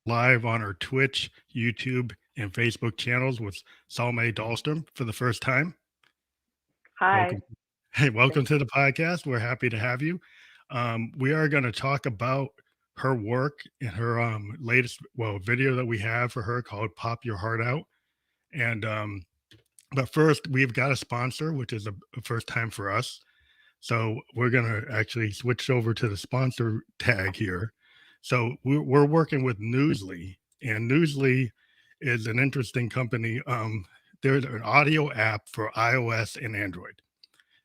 live on our Twitch, YouTube, and Facebook channels with Salme Dahlstrom for the first time. Hi. Welcome. Hey, welcome to the podcast. We're happy to have you. We are going to talk about her work and her latest video that we have for her called "Pop Your Heart Out." And but first, we've got a sponsor, which is a first time for us. So we're going to actually switch over to the sponsor tag here. So we're working with Newsly, and Newsly is an interesting company. There's an audio app for iOS and Android.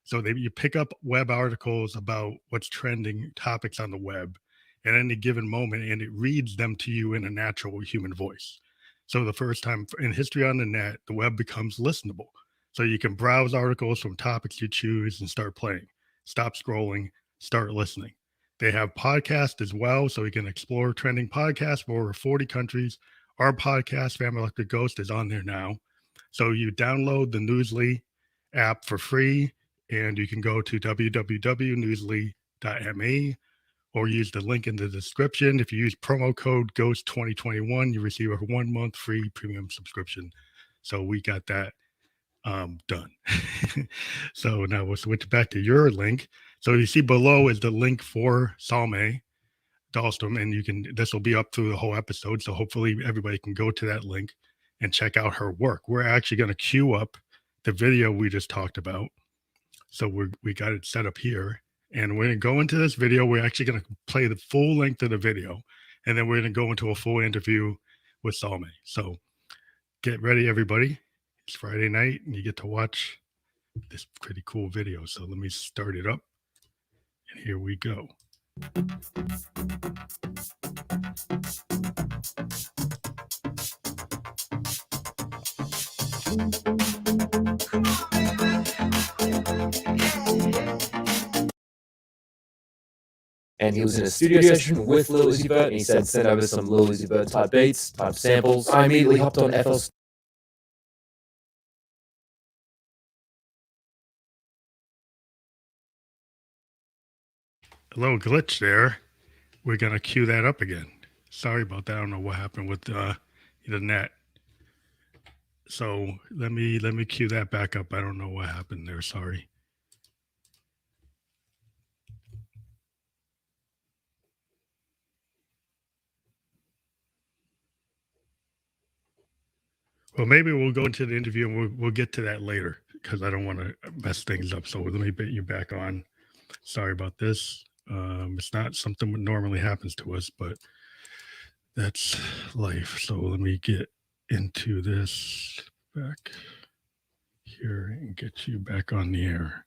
So you pick up web articles about what's trending topics on the web at any given moment, and it reads them to you in a natural human voice. So the first time in history on the net, the web becomes listenable. So you can browse articles from topics you choose and start playing. Stop scrolling, start listening. They have podcasts as well, so you can explore trending podcasts from over 40 countries. Our podcast, Family Electric Ghost, is on there now. So you download the Newsly app for free, and you can go to www.newsly.me or use the link in the description. If you use promo code GHOST2021, you receive a 1 month free premium subscription. So we got that done. So now we'll switch back to your link. So you see below is the link for Salme Dahlstrom, and this will be up through the whole episode. So hopefully everybody can go to that link and check out her work. We're actually going to queue up the video we just talked about. So we got it set up here, and we're going to go into this video. We're actually going to play the full length of the video, and then we're going to go into a full interview with Salme. So get ready, everybody. It's Friday night, and you get to watch this pretty cool video. So let me start it up, and here we go. And he was in a studio session with Lil Uzi Vert, and he said, send over some Lil Uzi Vert type beats, type samples. I immediately hopped on FL. A little glitch there. We're going to cue that up again. Sorry about that. I don't know what happened with the net. So let me cue that back up. I don't know what happened there. Sorry. Well, maybe we'll go into the interview and we'll get to that later because I don't want to mess things up. So let me get you back on. Sorry about this. It's not something that normally happens to us, but that's life. So let me get into this back here and get you back on the air.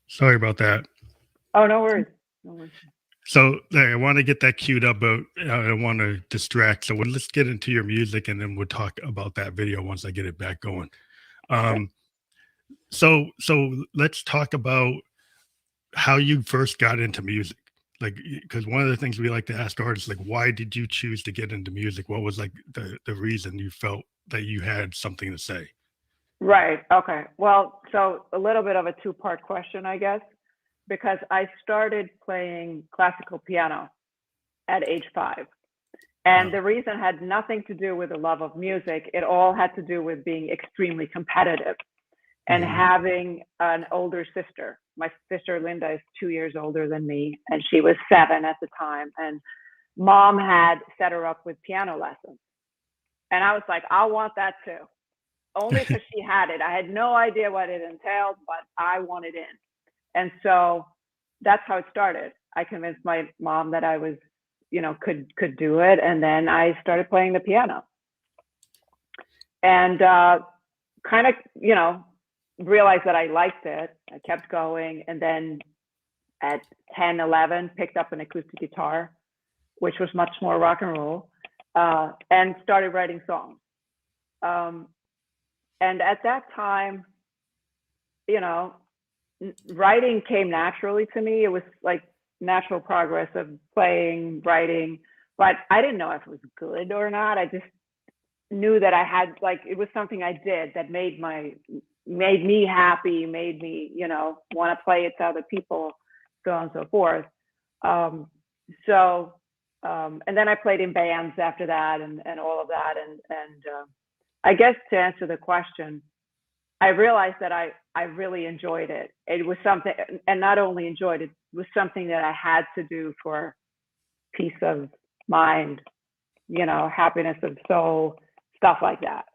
Sorry about that. Oh, no worries. No worries. So I want to get that queued up, but I don't want to distract. So let's get into your music, and then we'll talk about that video once I get it back going. So let's talk about how you first got into music. Like, because one of the things we like to ask artists, like, why did you choose to get into music? What was like the reason you felt that you had something to say? Right. Okay. Well, so a little bit of a two-part question, I guess, because I started playing classical piano at age 5. And the reason had nothing to do with the love of music. It all had to do with being extremely competitive and having an older sister. My sister Linda is 2 years older than me, and she was 7 at the time. And mom had set her up with piano lessons. And I was like, I want that too. Only because she had it. I had no idea what it entailed, but I wanted in. And so that's how it started. I convinced my mom that I was, could do it. And then I started playing the piano. And kind of, realized that I liked it. I kept going. And then at 10, 11, picked up an acoustic guitar, which was much more rock and roll, and started writing songs. And at that time, writing came naturally to me. It was like natural progress of playing, writing, but I didn't know if it was good or not. I just knew that I had, it was something I did that made me happy, made me, want to play it to other people, so on and so forth. So And then I played in bands after that and all of that. And I guess to answer the question, I realized that I really enjoyed it. It was something, and not only enjoyed it, it was something that I had to do for peace of mind, happiness of soul, stuff like that.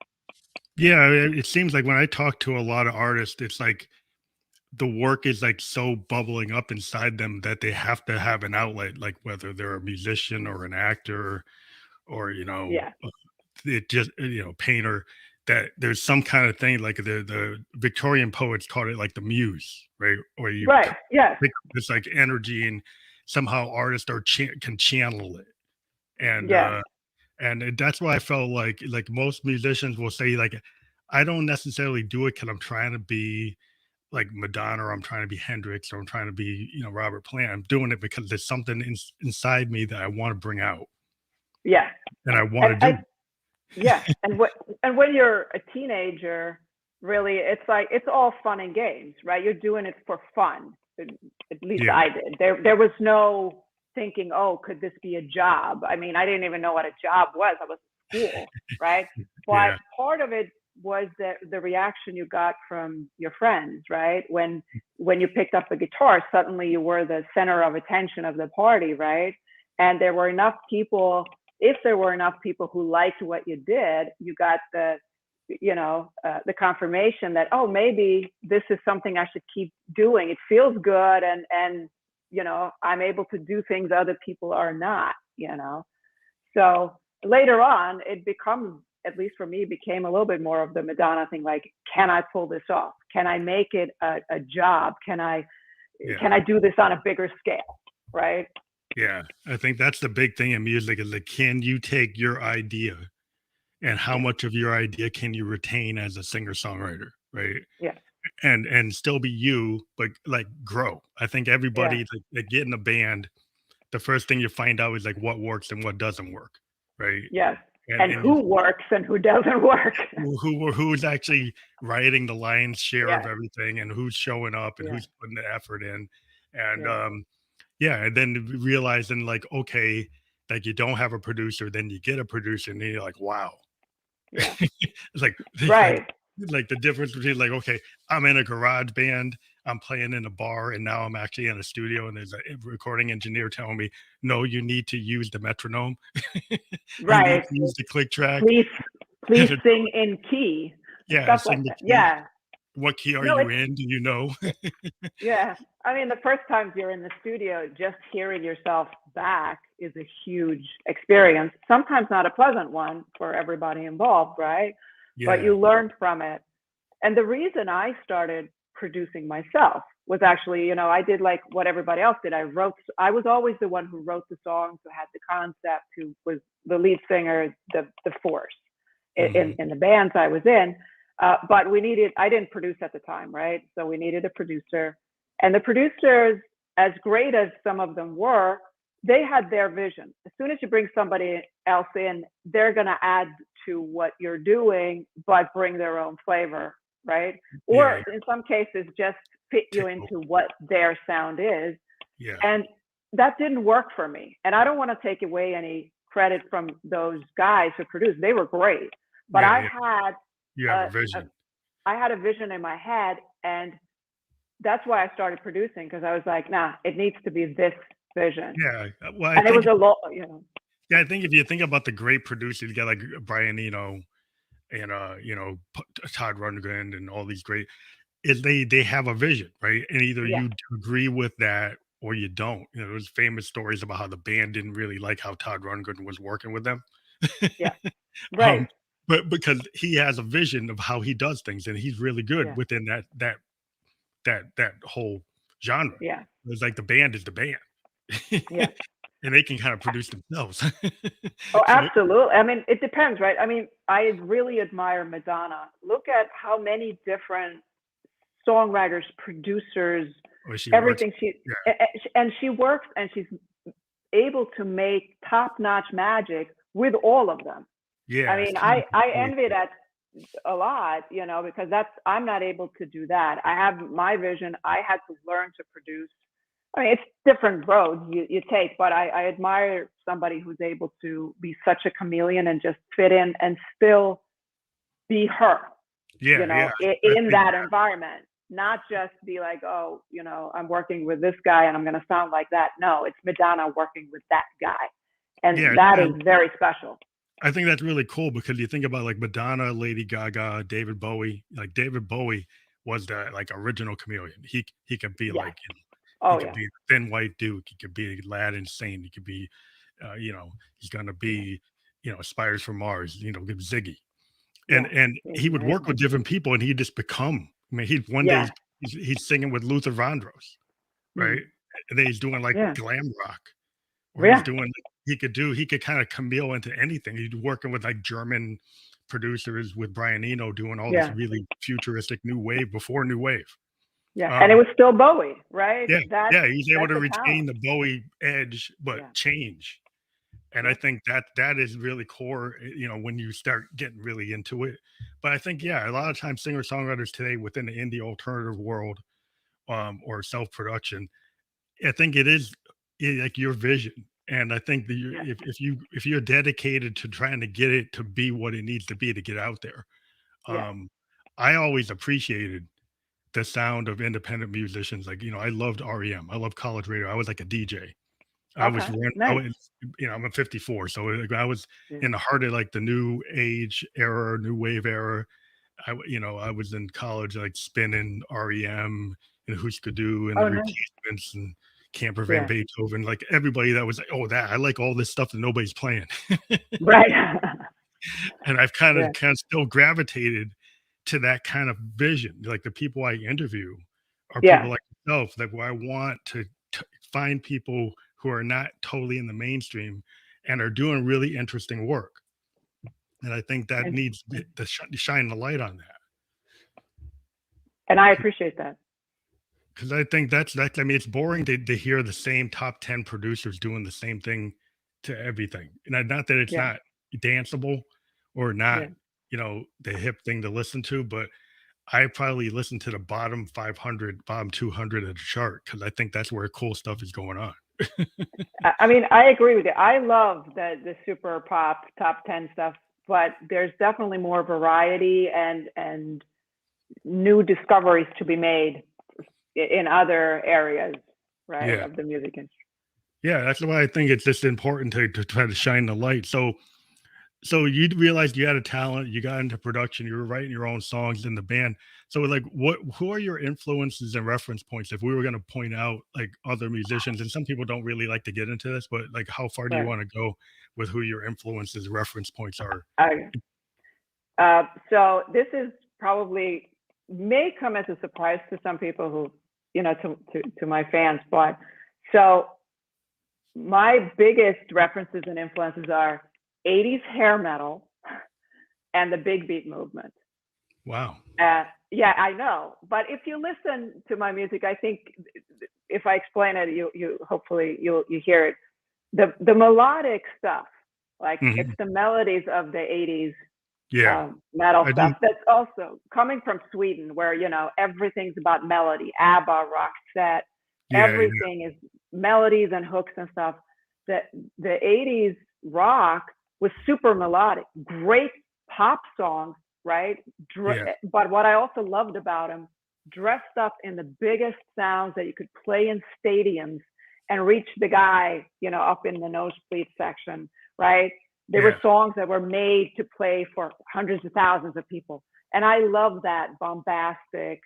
Yeah, it seems like when I talk to a lot of artists, it's like the work is like so bubbling up inside them that they have to have an outlet, like whether they're a musician or an actor or Yeah. it just painter, that there's some kind of thing like the Victorian poets called it like the muse, right? Or you Right. Yes. pick up this like energy and somehow artists can channel it. And Yes. that's why I felt like most musicians will say like I don't necessarily do it because I'm trying to be like Madonna or I'm trying to be Hendrix or I'm trying to be Robert Plant. I'm doing it because there's something inside me that I want to bring out Yeah. and I want to do. Yeah. And when you're a teenager, really, it's like it's all fun and games, right? You're doing it for fun. At least Yeah. I did. There was no thinking, oh, could this be a job? I mean, I didn't even know what a job was. I was in school, right? But Yeah. part of it was that the reaction you got from your friends, right? When you picked up the guitar, suddenly you were the center of attention of the party, right? And there were enough people. If there were enough people who liked what you did, you got the confirmation that, oh, maybe this is something I should keep doing. It feels good, and I'm able to do things other people are not. So later on, it becomes, at least for me, became a little bit more of the Madonna thing. Like, can I pull this off? Can I make it a job? Can I do this on a bigger scale? Right. Yeah. I think that's the big thing in music is like, can you take your idea and how much of your idea can you retain as a singer-songwriter, right? Yeah. And still be you, but like grow. I think everybody that get in a band, the first thing you find out is like what works and what doesn't work, right? Yes. And who works and who doesn't work. Who's actually writing the lion's share of Yeah. everything and who's showing up and Yeah. who's putting the effort in. And and then realizing like, okay, like you don't have a producer, then you get a producer and then you're like, wow. Yeah. It's like Right. like the difference between like, okay, I'm in a garage band, I'm playing in a bar, and now I'm actually in a studio, and there's a recording engineer telling me, no, you need to use the metronome. You need Right. to use the click track. Please sing in key. Yeah, Stuff sing like the that. key. Yeah. What key are No, you in? Do you know? Yeah. I mean, the first times you're in the studio, just hearing yourself back is a huge experience. Sometimes not a pleasant one for everybody involved, right? But Yeah. you learn from it. And the reason I started producing myself was actually, I did like what everybody else did. I was always the one who wrote the songs, who had the concept, who was the lead singer, the force in the bands I was in. But I didn't produce at the time, right? So we needed a producer. And the producers, as great as some of them were, they had their vision. As soon as you bring somebody else in, they're going to add to what you're doing, but bring their own flavor, right? Or in some cases, just fit you into what their sound is. Yeah. And that didn't work for me. And I don't want to take away any credit from those guys who produced. They were great. But You have a vision. I had a vision in my head, and that's why I started producing, because I was like, nah, it needs to be this vision. Yeah. Well, and it was a lot, Yeah, I think if you think about the great producers, you got like Brian Eno and Todd Rundgren and all these great, is they have a vision, right? And either you agree with that or you don't. There's famous stories about how the band didn't really like how Todd Rundgren was working with them. Yeah. Right. But because he has a vision of how he does things, and he's really good within that whole genre. Yeah. It's like the band is the band. Yeah. And they can kind of produce themselves. Oh, absolutely. I mean, it depends, right? I mean, I really admire Madonna. Look at how many different songwriters, producers, everything and she works, and she's able to make top-notch magic with all of them. Yeah. I mean, I envy that a lot, because I'm not able to do that. I have my vision. I had to learn to produce. I mean, it's different roads you take, but I admire somebody who's able to be such a chameleon and just fit in and still be her, Yeah, yeah. I in think that environment, not just be like, oh, I'm working with this guy and I'm going to sound like that. No, it's Madonna working with that guy. And yeah, that is very special. I think that's really cool because you think about like Madonna, Lady Gaga, David Bowie. Like David Bowie was the like original chameleon. He could be Yeah. like he Oh, could yeah. be a thin white duke. He could be lad insane. He could be, he's gonna Yeah. be, Spiders from Mars. Ziggy, and Yeah. he would work Amazing. with different people, and he'd just become. I mean, he one day Yeah. he's singing with Luther Vandross, right? Mhm. And then he's doing like Yeah. glam rock, or he's Yeah. doing he could kind of cameo into anything. He's working with like German producers with Brian Eno doing all this Yeah. really futuristic new wave before new wave. Yeah. And it was still Bowie, right? Yeah, That's yeah, he's able that's to a retain talent. the Bowie edge, but Yeah. change. And I Yeah. think that is really core, when you start getting really into it. But I think, yeah, a lot of times singer-songwriters today within the indie alternative world, or self-production, I think it is like your vision. And I think that Yeah. if you're dedicated to trying to get it to be what it needs to be to get out there, Yeah. I always appreciated the sound of independent musicians. Like, I loved REM. I loved college radio. I was like a DJ. I was Okay. one. I Nice. was, I'm a 54, so like, I was Yeah. in the heart of like the new age era, new wave era. I was in college like spinning REM and Husker Du and the Oh, nice. Replacements and Camper Van Yeah. Beethoven. Like everybody that was like, oh, that I like all this stuff that nobody's playing. Right. And I've kind Yeah. of still gravitated to that kind of vision. Like the people I interview are Yeah. people like yourself, that where I want to find people who are not totally in the mainstream and are doing really interesting work. And I think that needs Interesting. to shine the light on that. And I appreciate that. Because I think I mean, it's boring to hear the same top 10 producers doing the same thing to everything. And not that it's Yeah. not danceable or not, Yeah. the hip thing to listen to, but I probably listen to the bottom 500, bottom 200 of the chart because I think that's where cool stuff is going on. I mean, I agree with you. I love the super pop top 10 stuff, but there's definitely more variety and new discoveries to be made in other areas, right, Yeah. of the music industry. Yeah, that's why I think it's just important to try to shine the light. So you realized you had a talent, you got into production, you were writing your own songs in the band. So like who are your influences and reference points if we were going to point out like other musicians? And some people don't really like to get into this, but like how far do you Right. want to go with who your influences, reference points are? So this is probably may come as a surprise to some people who, to my fans, but so my biggest references and influences are 80s hair metal and the big beat movement. Wow. Yeah, I know. But if you listen to my music, I think if I explain it, you hopefully you hear it. The melodic stuff, like it's the melodies of the 80s Yeah. metal I stuff. do. That's also coming from Sweden, where everything's about melody. ABBA, Roxette, Yeah. everything is melodies and hooks and stuff. The 80s rock was super melodic, great pop songs, right? Yeah. But what I also loved about them, dressed up in the biggest sounds that you could play in stadiums and reach the guy, up in the nosebleed section, right? They were songs that were made to play for hundreds of thousands of people. And I love that bombastic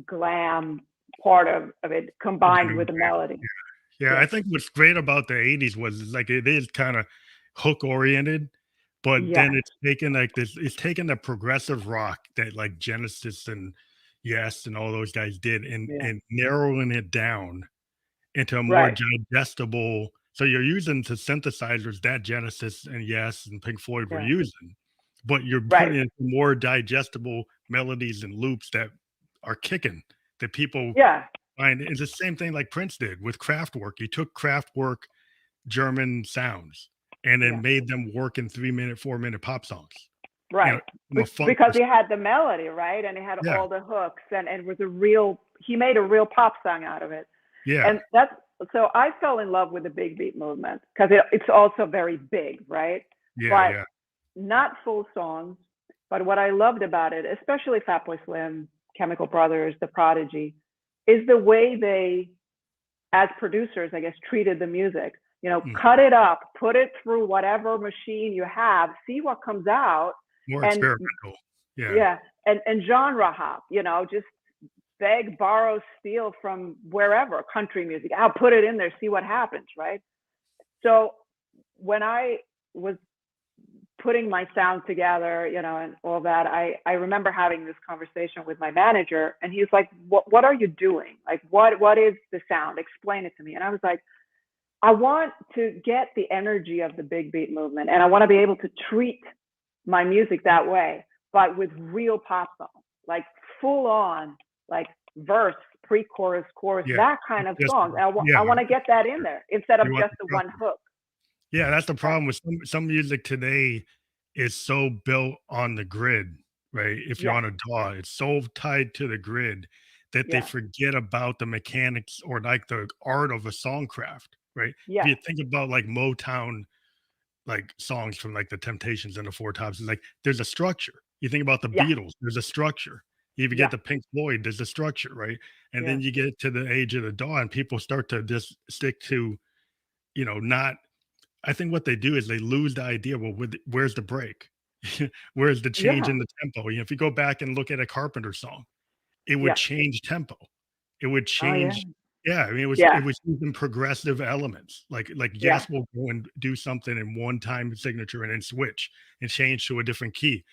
glam part of it combined with the melody. Yeah, I think what's great about the 80s was like it is kind of hook oriented, but Yeah. then it's taken the progressive rock that like Genesis and Yes and all those guys did and narrowing it down into a more Right. digestible. So you're using the synthesizers that Genesis and Yes and Pink Floyd were Yeah. using, but you're Right. putting in more digestible melodies and loops that are kicking that people Yeah. find. It's the same thing like Prince did with Kraftwerk. He took Kraftwerk German sounds and then Yeah. made them work in 3-minute, 4-minute pop songs. Right. From a funk Because he had the melody, right? And he had Yeah. all the hooks and it was he made a real pop song out of it. Yeah, And that's so I fell in love with the big beat movement because it's also very big, right? yeah, But yeah. not full songs. But what I loved about it, especially Fatboy Slim, Chemical Brothers, The Prodigy, is the way they, as producers, I guess, treated the music. You know, Mm. cut it up, put it through whatever machine you have, see what comes out, More and experimental. Yeah, yeah, and genre hop. You know, just beg, borrow, steal from wherever country music. I'll put it in there, see what happens, right? So when I was putting my sound together, you know, and all that, I remember having this conversation with my manager, and he was like, "What are you doing? Like, what is the sound? Explain it to me." And I was like, "I want to get the energy of the big beat movement, and I want to be able to treat my music that way, but with real pop songs, like full on, like verse, pre-chorus, chorus, yeah. that kind of Just songs. And yeah. I want to get that in there instead of You want just the the one structure. hook." Yeah, that's the Right. problem with some music today is so built on the grid, right? If you're Yeah. on a DAW, it's so tied to the grid that they Yeah. forget about the mechanics or like the art of a songcraft, right? If Yeah. you think about like Motown like songs from like the Temptations and the Four Tops, it's like there's a structure. You think about the Yeah. Beatles, there's a structure. You even get Yeah. the Pink Floyd, there's a structure, right? And Yeah. then you get to the age of the DAW and people start to just stick to, not I think what they do is they lose the idea. Well, where's the break? Where's the change Yeah. in the tempo? If you go back and look at a Carpenter song, it would Yeah. change tempo. It would Oh yeah. change. Yeah, I mean, it Yeah. was using progressive elements. Like Yeah. Yes will go and do something in one time signature and then switch and change to a different key.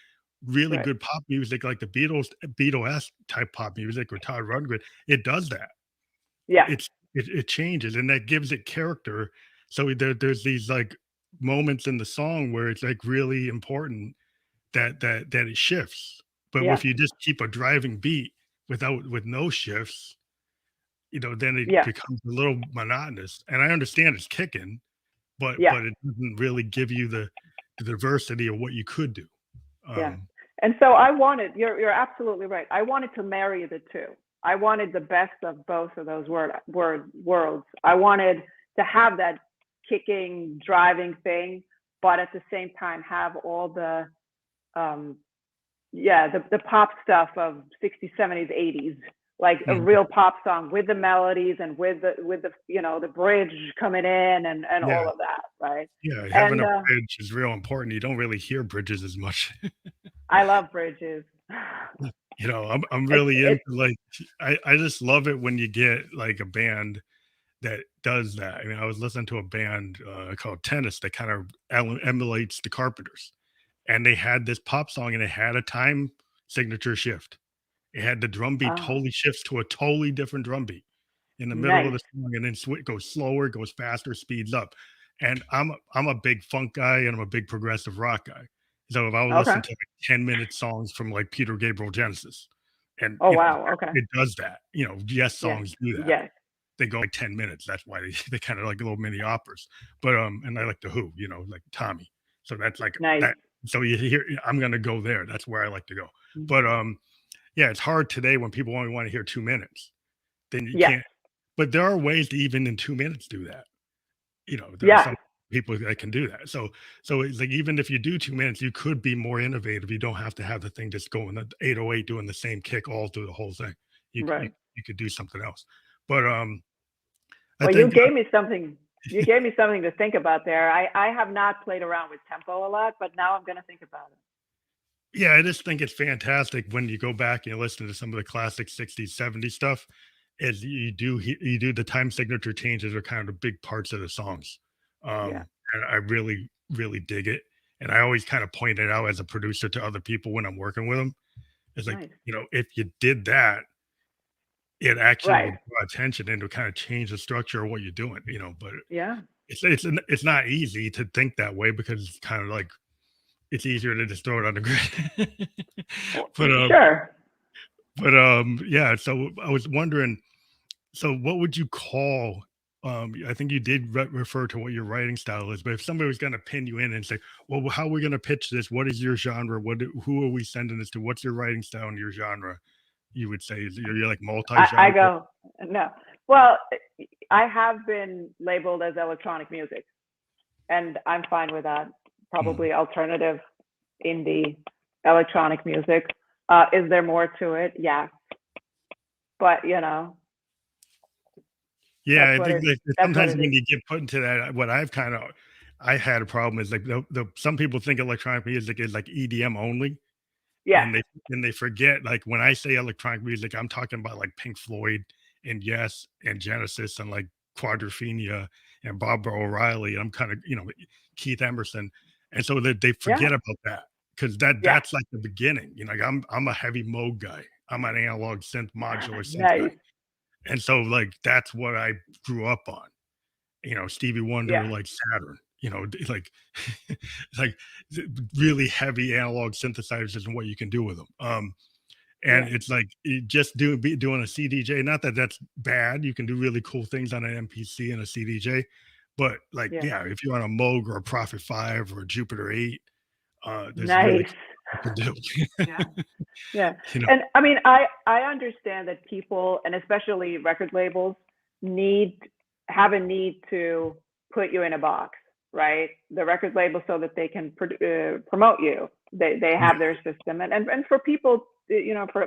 Really Right. good pop music, like the Beatles type pop music or Todd Rundgren, it does that. Yeah. It changes and that gives it character. So there's these like moments in the song where it's like really important that it shifts. But Yeah. if you just keep a driving beat with no shifts, then it Yeah. becomes a little monotonous. And I understand it's kicking, but Yeah. it doesn't really give you the diversity of what you could do. Yeah. Um, And so I wanted, you're absolutely right. I wanted to marry the two. I wanted the best of both of those worlds. I wanted to have that kicking, driving thing, but at the same time have all the um the pop stuff of 60s, 70s, 80s, like a mhm. real pop song with the melodies and with the the bridge coming in and Yeah, all of that, right? yeah, having And a bridge is real important. You don't really hear bridges as much. I love bridges. I'm really into It's like I just love it when you get like a band that does that. I mean, I was listening to a band called Tennis that kind of emulates the Carpenters, and they had this pop song and it had a time signature shift. It had the drum beat oh, totally shifts to a totally different drum beat in the middle of nice. the song, and then goes slower, goes faster, speeds up. And I'm a big funk guy and I'm a big progressive rock guy. So if I would Okay. listen to like 10-minute songs from like Peter Gabriel Genesis, and Oh wow. Okay. it does that. Yes Yeah. songs do that. Yes. They go like 10 minutes. That's why they kind of like little mini operas. But and I like the Who, like Tommy. So that's like Nice. that. So you hear I'm gonna go there. That's where I like to go. Mm. But yeah, it's hard today when people only want to hear 2 minutes. Then you Yes. can't. But there are ways to even in 2 minutes do that. There are Yes. some people that can do that. So it's like even if you do 2 minutes, you could be more innovative. You don't have to have the thing just going the 808 doing the same kick all through the whole thing. You Right. you could do something else. But I Well, you think gave me something. You gave me something to think about there. I have not played around with tempo a lot, but now I'm going to think about it. yeah, I just think it's fantastic when you go back and you listen to some of the classic 60s, 70s stuff. Is you do the time signature changes are kind of the big parts of the songs. Yeah. And I really, really dig it. And I always kind of point it out as a producer to other people when I'm working with them. It's like, Nice. if you did that, it actually Right. would draw attention and to kind of change the structure of what you're doing. But Yeah. it's not easy to think that way because it's kind of like it's easier to just throw it on the grid. but Sure. yeah. So I was wondering, so what would you call? I think you did refer to what your writing style is, but if somebody was going to pin you in and say, "Well, how are we going to pitch this? What is your genre? Who are we sending this to? What's your writing style and your genre?" You would say you're like I multi-genre. go, no. Well, I have been labeled as electronic music, and I'm fine with that. Mm. Probably alternative, indie, electronic music. Is there more to it? Yeah, but Yeah, that's I what think it. that That's what sometimes it when is. you get put into that, what I had a problem is like the some people think electronic music is like EDM only, Yes. and they forget, like, when I say electronic music, I'm talking about, like, Pink Floyd and Yes and Genesis and, like, Quadrophenia and Barbara O'Reilly, I'm kinda, Keith Emerson, and so they Yeah. forget about that because Yeah. that's, like, the beginning, like, I'm a heavy Moog guy. I'm an analog synth modular synth guy, Nice. and so, like, that's what I grew up on. Stevie Wonder, Yeah. like Saturn, like like really heavy analog synthesizers and what you can do with them. And Yeah. it's like just doing a CDJ. Not that that's bad. You can do really cool things on an MPC and a CDJ, but like, Yeah. yeah, if you're on a Moog or a Prophet 5 or a Jupiter 8, there's really Nice. you can do. Yeah. Yeah. you know, And I mean, I understand that people, and especially record labels, need have a need to put you in a box, right? The record label, so that they can promote you. They yeah, have their system, and for people,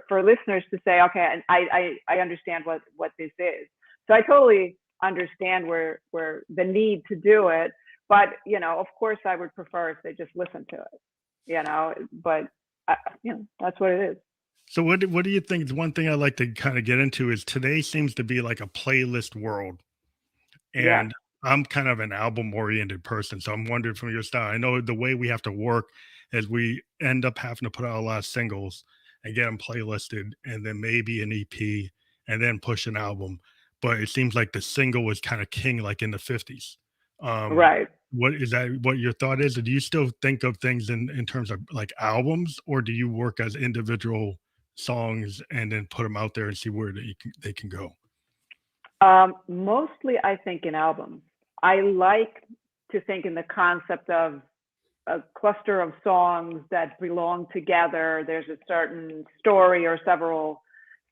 for listeners to say, okay, and I understand what this is. So I totally understand where the need to do it, but of course, I would prefer if they just listen to it, but that's what it is. So what do you think is one thing I like to kind of get into is today seems to be like a playlist world. Yeah. And I'm kind of an album oriented person. So I'm wondering from your style. I know the way we have to work is we end up having to put out a lot of singles and get them playlisted and then maybe an EP and then push an album. But it seems like the single was kind of king like in the 50s. Um, Right. what is that what your thought is? Or do you still think of things in terms of like albums, or do you work as individual songs and then put them out there and see where they can go? Mostly, I think in albums. I like to think in the concept of a cluster of songs that belong together. There's a certain story or several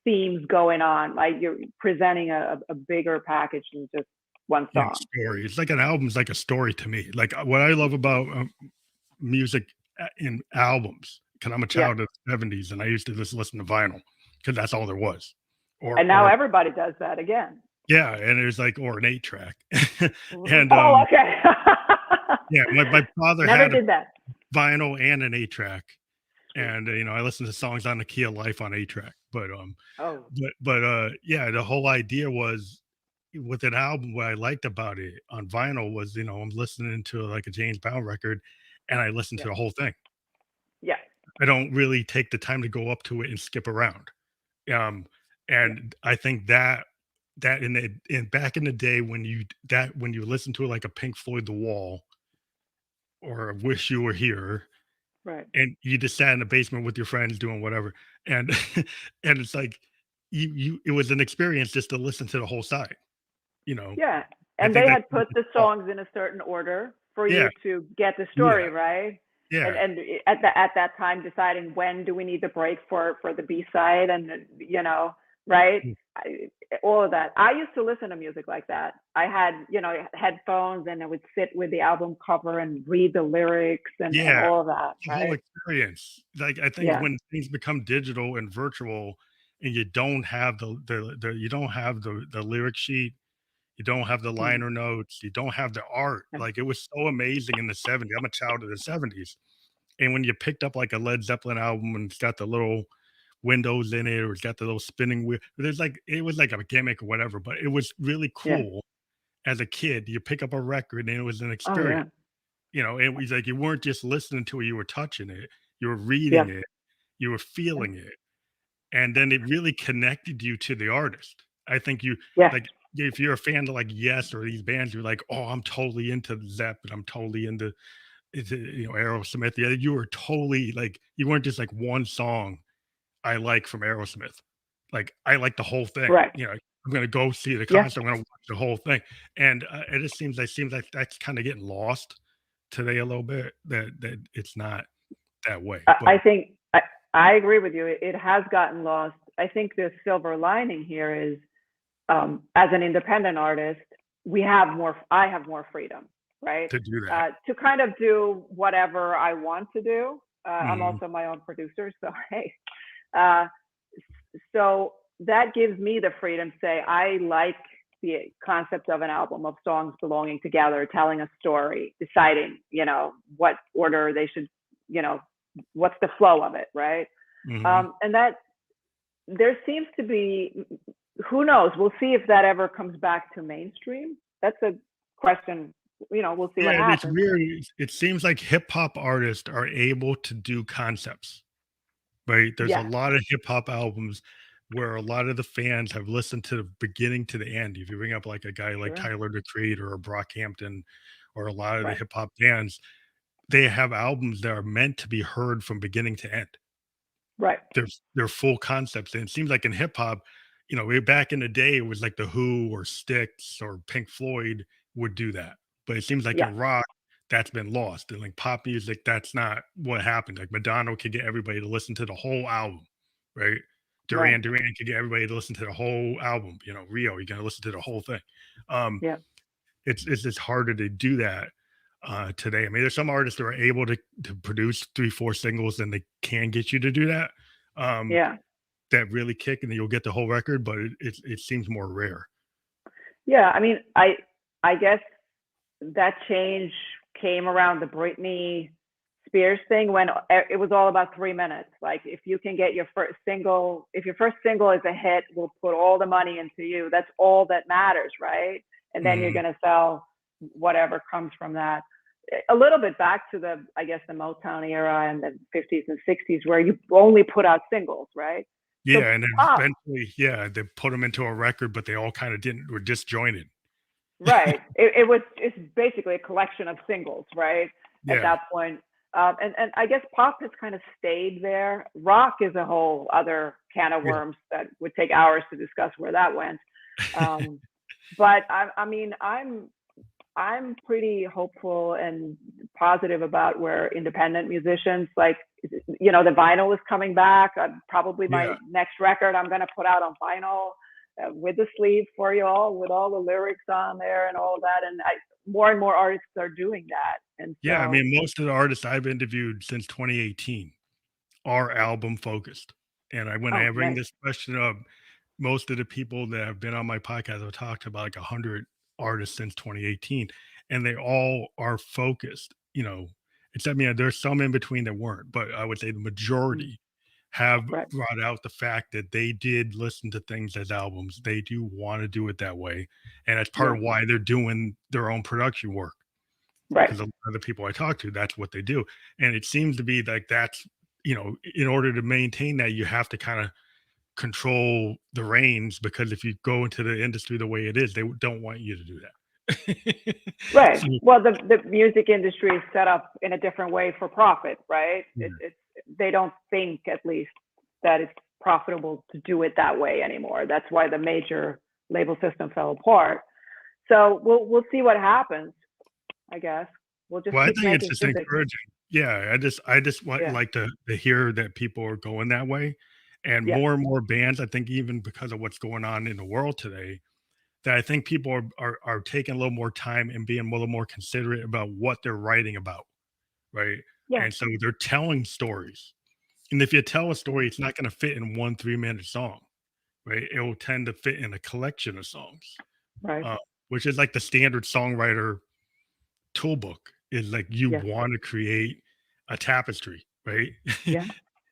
themes going on. Like you're presenting a bigger package than just one Yeah, song. story. It's like an album's like a story to me. Like, what I love about, music in albums, because 'cause I'm a Yeah. child of the '70s, and I used to just listen to vinyl because that's all there was. And now Or everybody does that again. yeah, and it was like or an 8-track. And, Oh, okay. yeah, my father Never had a did that. vinyl and an 8-track, Sweet. and, I listened to songs on the Key of Life on 8-track, Oh, yeah, the whole idea was with an album, what I liked about it on vinyl was, I'm listening to like a James Brown record and I listen yeah. to the whole thing. Yeah. I don't really take the time to go up to it and skip around. Um, Yeah. and I think that in back in the day when you listen to it like a Pink Floyd The Wall or Wish You Were Here, Right. and you just sat in the basement with your friends doing whatever, and and it's like you it was an experience just to listen to the whole side, you know. Yeah, I and think they that had put the songs in a certain order for yeah, you to get the yeah, story, right? And yeah, at that time deciding when do we need the break for the B-side, and right? mm, I, all of that. I used to listen to music like that. I had, headphones, and I would sit with the album cover and read the lyrics and yeah, all of that, the whole right? experience. Like, I think Yeah. when things become digital and virtual and you don't have you don't have the lyric sheet, you don't have the Mm. liner notes, you don't have the art. Yeah. Like, it was so amazing in the '70s. I'm a child of the '70s, and when you picked up, like, a Led Zeppelin album and it's got the little windows in it or it's got the little spinning wheel, there's, like it was like a gimmick or whatever, but it was really Yeah. cool as a kid. You pick up a record and it was an Oh experience. yeah. It was like you weren't just listening to it, you were touching it, you were Yeah. reading it, you were feeling it, and then it really connected you to the artist. I think you Yeah. like if you're a fan of like Yes or these bands, you're like, oh, I'm totally into Zepp and I'm totally into Aerosmith. Yeah, you were totally like you weren't just like one song I like from Aerosmith. Like I like the whole thing. Right. I'm gonna go see the Yeah. concert. I'm gonna watch the whole thing, and it just seems like that's kind of getting lost today a little bit. That it's not that way, I but think I agree with you. It has gotten lost. I think the silver lining here is as an independent artist, I have more freedom, right? To do that. To kind of do whatever I want to do. I'm Mhm. also my own producer, so hey. Uh, so that gives me the freedom to say, I like the concept of an album of songs belonging together, telling a story, deciding, what order they should, what's the flow of it, right? Mhm. And that there seems to be, who knows? We'll see if that ever comes back to mainstream. That's a question. We'll see Yeah, what and it's happens. weird. It seems like hip hop artists are able to do concepts, right? There's a Yes, lot of hip hop albums where a lot of the fans have listened to the beginning to the end. If you bring up like a guy like sure, Tyler the Creator or Brockhampton or a lot of the right, hip hop bands, they have albums that are meant to be heard from beginning to end. right, They're full concepts, and it seems like in hip hop, way back in the day, it was like The Who or Styx or Pink Floyd would do that, but it seems like yeah, in rock, that's been lost, and like pop music, that's not what happened. Like Madonna could get everybody to listen to the whole album, right? right, Duran could get everybody to listen to the whole album. Rio, you're gonna listen to the whole thing. Um, yeah, it's just harder to do that today. I mean, there's some artists that are able to produce 3, 4 singles, and they can get you to do that. Um, yeah. that really kick, and then you'll get the whole record, but it seems more rare. Yeah, I mean, I guess that change came around the Britney Spears thing when it was all about 3 minutes. Like, if you can get your first single, if your first single is a hit, we'll put all the money into you. That's all that matters, right? And then you're Mhm. going to sell whatever comes from that. A little bit back to I guess, the Motown era and the 50s and 60s where you only put out singles, right? So Yeah, and then pop, eventually, yeah, they put them into a record, but they all kinda didn't were disjointed. right. It's basically a collection of singles, right? At Yeah, that point. And I guess pop has kind of stayed there. Rock is a whole other can of yeah. worms that would take hours to discuss where that went. Um, but I mean, I'm pretty hopeful and positive about where independent musicians, like, the vinyl is coming back. Probably Yeah. my next record I'm going to put out on vinyl, with the sleeve for you all, with all the lyrics on there and all of that. And more and more artists are doing that. And Yeah, I so, mean, most of the artists I've interviewed since 2018 are album focused, and when I oh, bring nice. this question up, most of the people that have been on my podcast have talked about like 100 artists since 2018, and they all are focused, except, there's some in between that weren't, but I would say the Mm, majority have right. brought out the fact that they did listen to things as albums. They do want to do it that way. And that's part Yeah. of why they're doing their own production work. Right. Because a lot of the people I talk to, that's what they do. And it seems to be like that's, in order to maintain that, you have to kind of control the reins, because if you go into the industry the way it is, they don't want you to do that. Right. So, Well, the music industry is set up in a different way for profit, right? yeah. They don't think, at least, that it's profitable to do it that way anymore. That's why the major label system fell apart. So we'll see what happens. I guess we'll just Well, I keep think it's making just music. encouraging. Yeah, I just want Yeah. like to hear that people are going that way, Yeah. and more bands. I think even because of what's going on in the world today, that I think people are taking a little more time and being a little more considerate about what they're writing about, right? Yeah. And so they're telling stories, and if you tell a story, it's not going to fit in one 3-minute song, right? It will tend to fit in a collection of songs, Right. uh, which is like the standard songwriter toolbook. Is like you Yeah. want to create a tapestry, right? Yeah.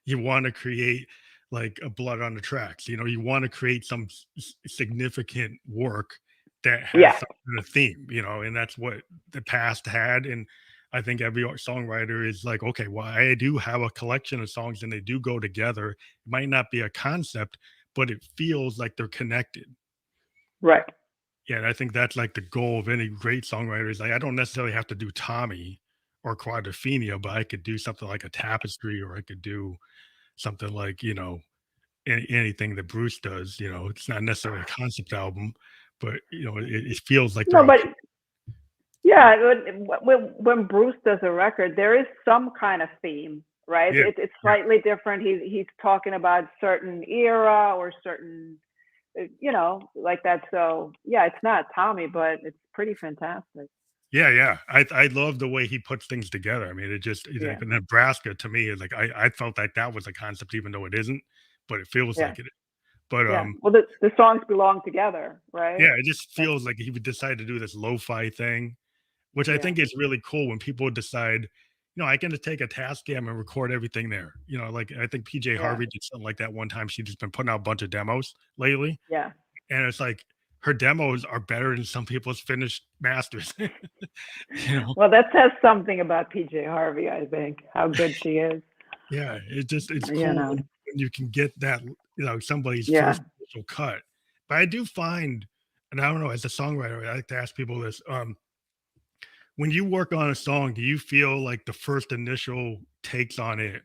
You want to create like a blood on the tracks. You want to create some significant work that has Yeah. some kind of theme, and that's what the past had. And I think every songwriter is like, okay, well, I do have a collection of songs and they do go together. It might not be a concept, but it feels like they're connected. Right. Yeah, and I think that's like the goal of any great songwriter is like, I don't necessarily have to do Tommy or Quadrophenia, but I could do something like a tapestry, or I could do something like, anything that Bruce does. It's not necessarily a concept album, but it feels like they're No, all but yeah, when Bruce does a record, there is some kind of theme, right? yeah, It's yeah, slightly different. He's talking about certain era or certain you know, like that. So yeah, it's not Tommy, but it's pretty fantastic. Yeah. I love the way he puts things together. I mean, Yeah, like Nebraska to me is like I felt like that was a concept, even though it isn't, but it feels yeah, like it. But yeah. Well, the songs belong together, right? yeah, it just That's feels like he would decide to do this lo-fi thing, which I yeah, think is really cool when people decide, I can just take a Tascam and record everything there. Like I think PJ yeah, Harvey did something like that one time. She's just been putting out a bunch of demos lately, yeah. and it's like her demos are better than some people's finished masters. you know, Well, that says something about PJ Harvey, I think, how good she is. yeah, it's You cool know, when you can get that, somebody's yeah. first initial cut. But I do find, and I don't know, as a songwriter, I like to ask people this. When you work on a song, do you feel like the first initial takes on it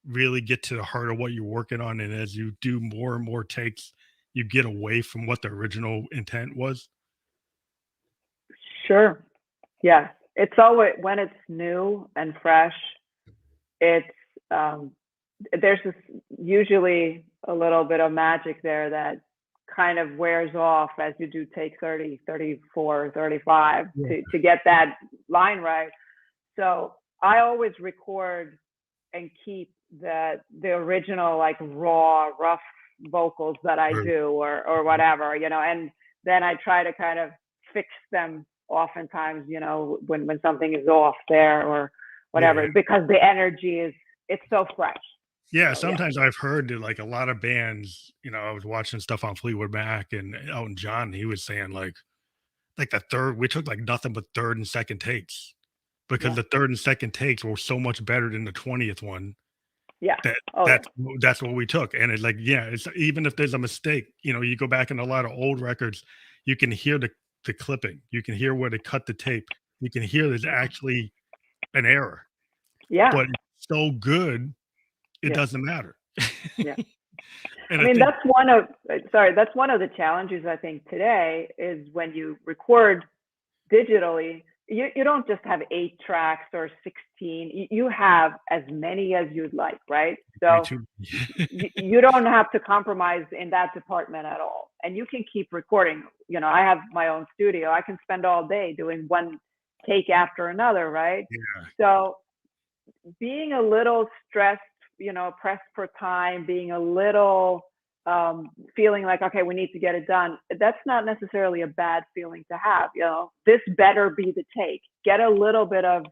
really get to the heart of what you're working on? And as you do more and more takes, you get away from what the original intent was? Sure. Yes. It's always when it's new and fresh, it's um there's this usually a little bit of magic there that kind of wears off as you do take 30, 34, 35 Yeah. to get that line right. So I always record and keep the original like raw, rough vocals that I Or do or whatever, you know, and then I try to kind of fix them oftentimes, you know, when something is off there or yeah. whatever, because the energy is it's so fresh. Yeah, So yeah. sometimes I've heard that like a lot of bands, I was watching stuff on Fleetwood Mac and Elton John, he was saying like the third, we took like nothing but third and second takes because Yeah. the third and second takes were so much better than the 20th one. Yeah. That Oh yeah. that's what we took, and it's like, yeah, it's even if there's a mistake, you go back in a lot of old records, you can hear the clipping, you can hear where they cut the tape, you can hear there's Yeah. actually an error, Yeah. but it's so good, it Yeah. doesn't matter. Yeah. And I I mean, think that's one of the challenges I think today is when you record digitally, you don't just have 8 tracks or 16. You have as many as you'd like, right? me So too. you don't have to compromise in that department at all. And you can keep recording. You know, I have my own studio. I can spend all day doing one take after another, right? Yeah, So being a little stressed, you know, pressed for time, being a little feeling like, okay, we need to get it done. That's not necessarily a bad feeling to have. You know, this better be the take. Get a little bit of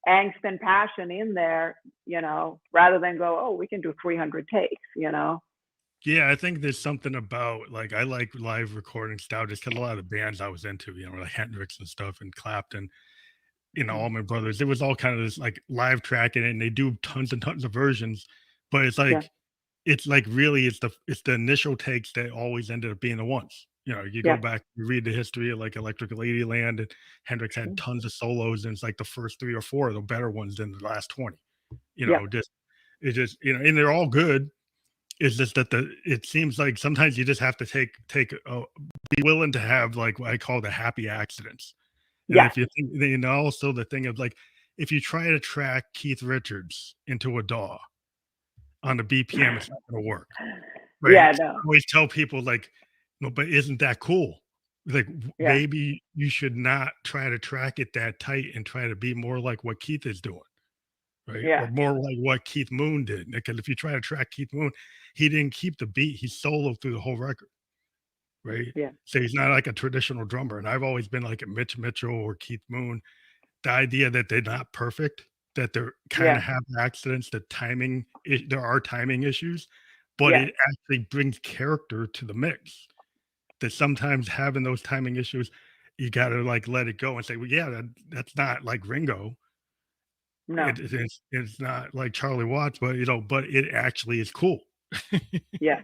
angst and passion in there, you know, rather than go, oh, we can do 300 takes, you know? yeah, I think there's something about, like, I like live recording style just 'cause a lot of the bands I was into, like Hendrix and stuff and Clapton, Mhm. Allman Brothers, it was all kind of this, like, live tracking, and they do tons and tons of versions, but Yeah, it's like really it's the initial takes that always ended up being the ones. You go yeah, back, you read the history of like Electric Ladyland, and Hendrix had mm, tons of solos, and it's like the first 3 or 4 are the better ones than the last 20. yeah, Just it just and they're all good. It's just that it seems like sometimes you just have to be willing to have like what I call the happy accidents. And yeah, if you think, also the thing of like, if you try to track Keith Richards into a DAW on the BPM, it's not going to work. Right. yeah, So I no, always tell people like, no, but isn't that cool? Like yeah, maybe you should not try to track it that tight and try to be more like what Keith is doing, right? Or yeah, more like what Keith Moon did. Because if you try to track Keith Moon, he didn't keep the beat. He soloed through the whole record, right? yeah, So he's not like a traditional drummer. And I've always been like a Mitch Mitchell or Keith Moon. The idea that they're not perfect, that they're kind yeah, of have accidents, that there are timing issues, but yeah, it actually brings character to the mix. That sometimes having those timing issues, you got to like let it go and say, well, yeah, that's not like Ringo. no, It's not like Charlie Watts, but but it actually is cool. yeah.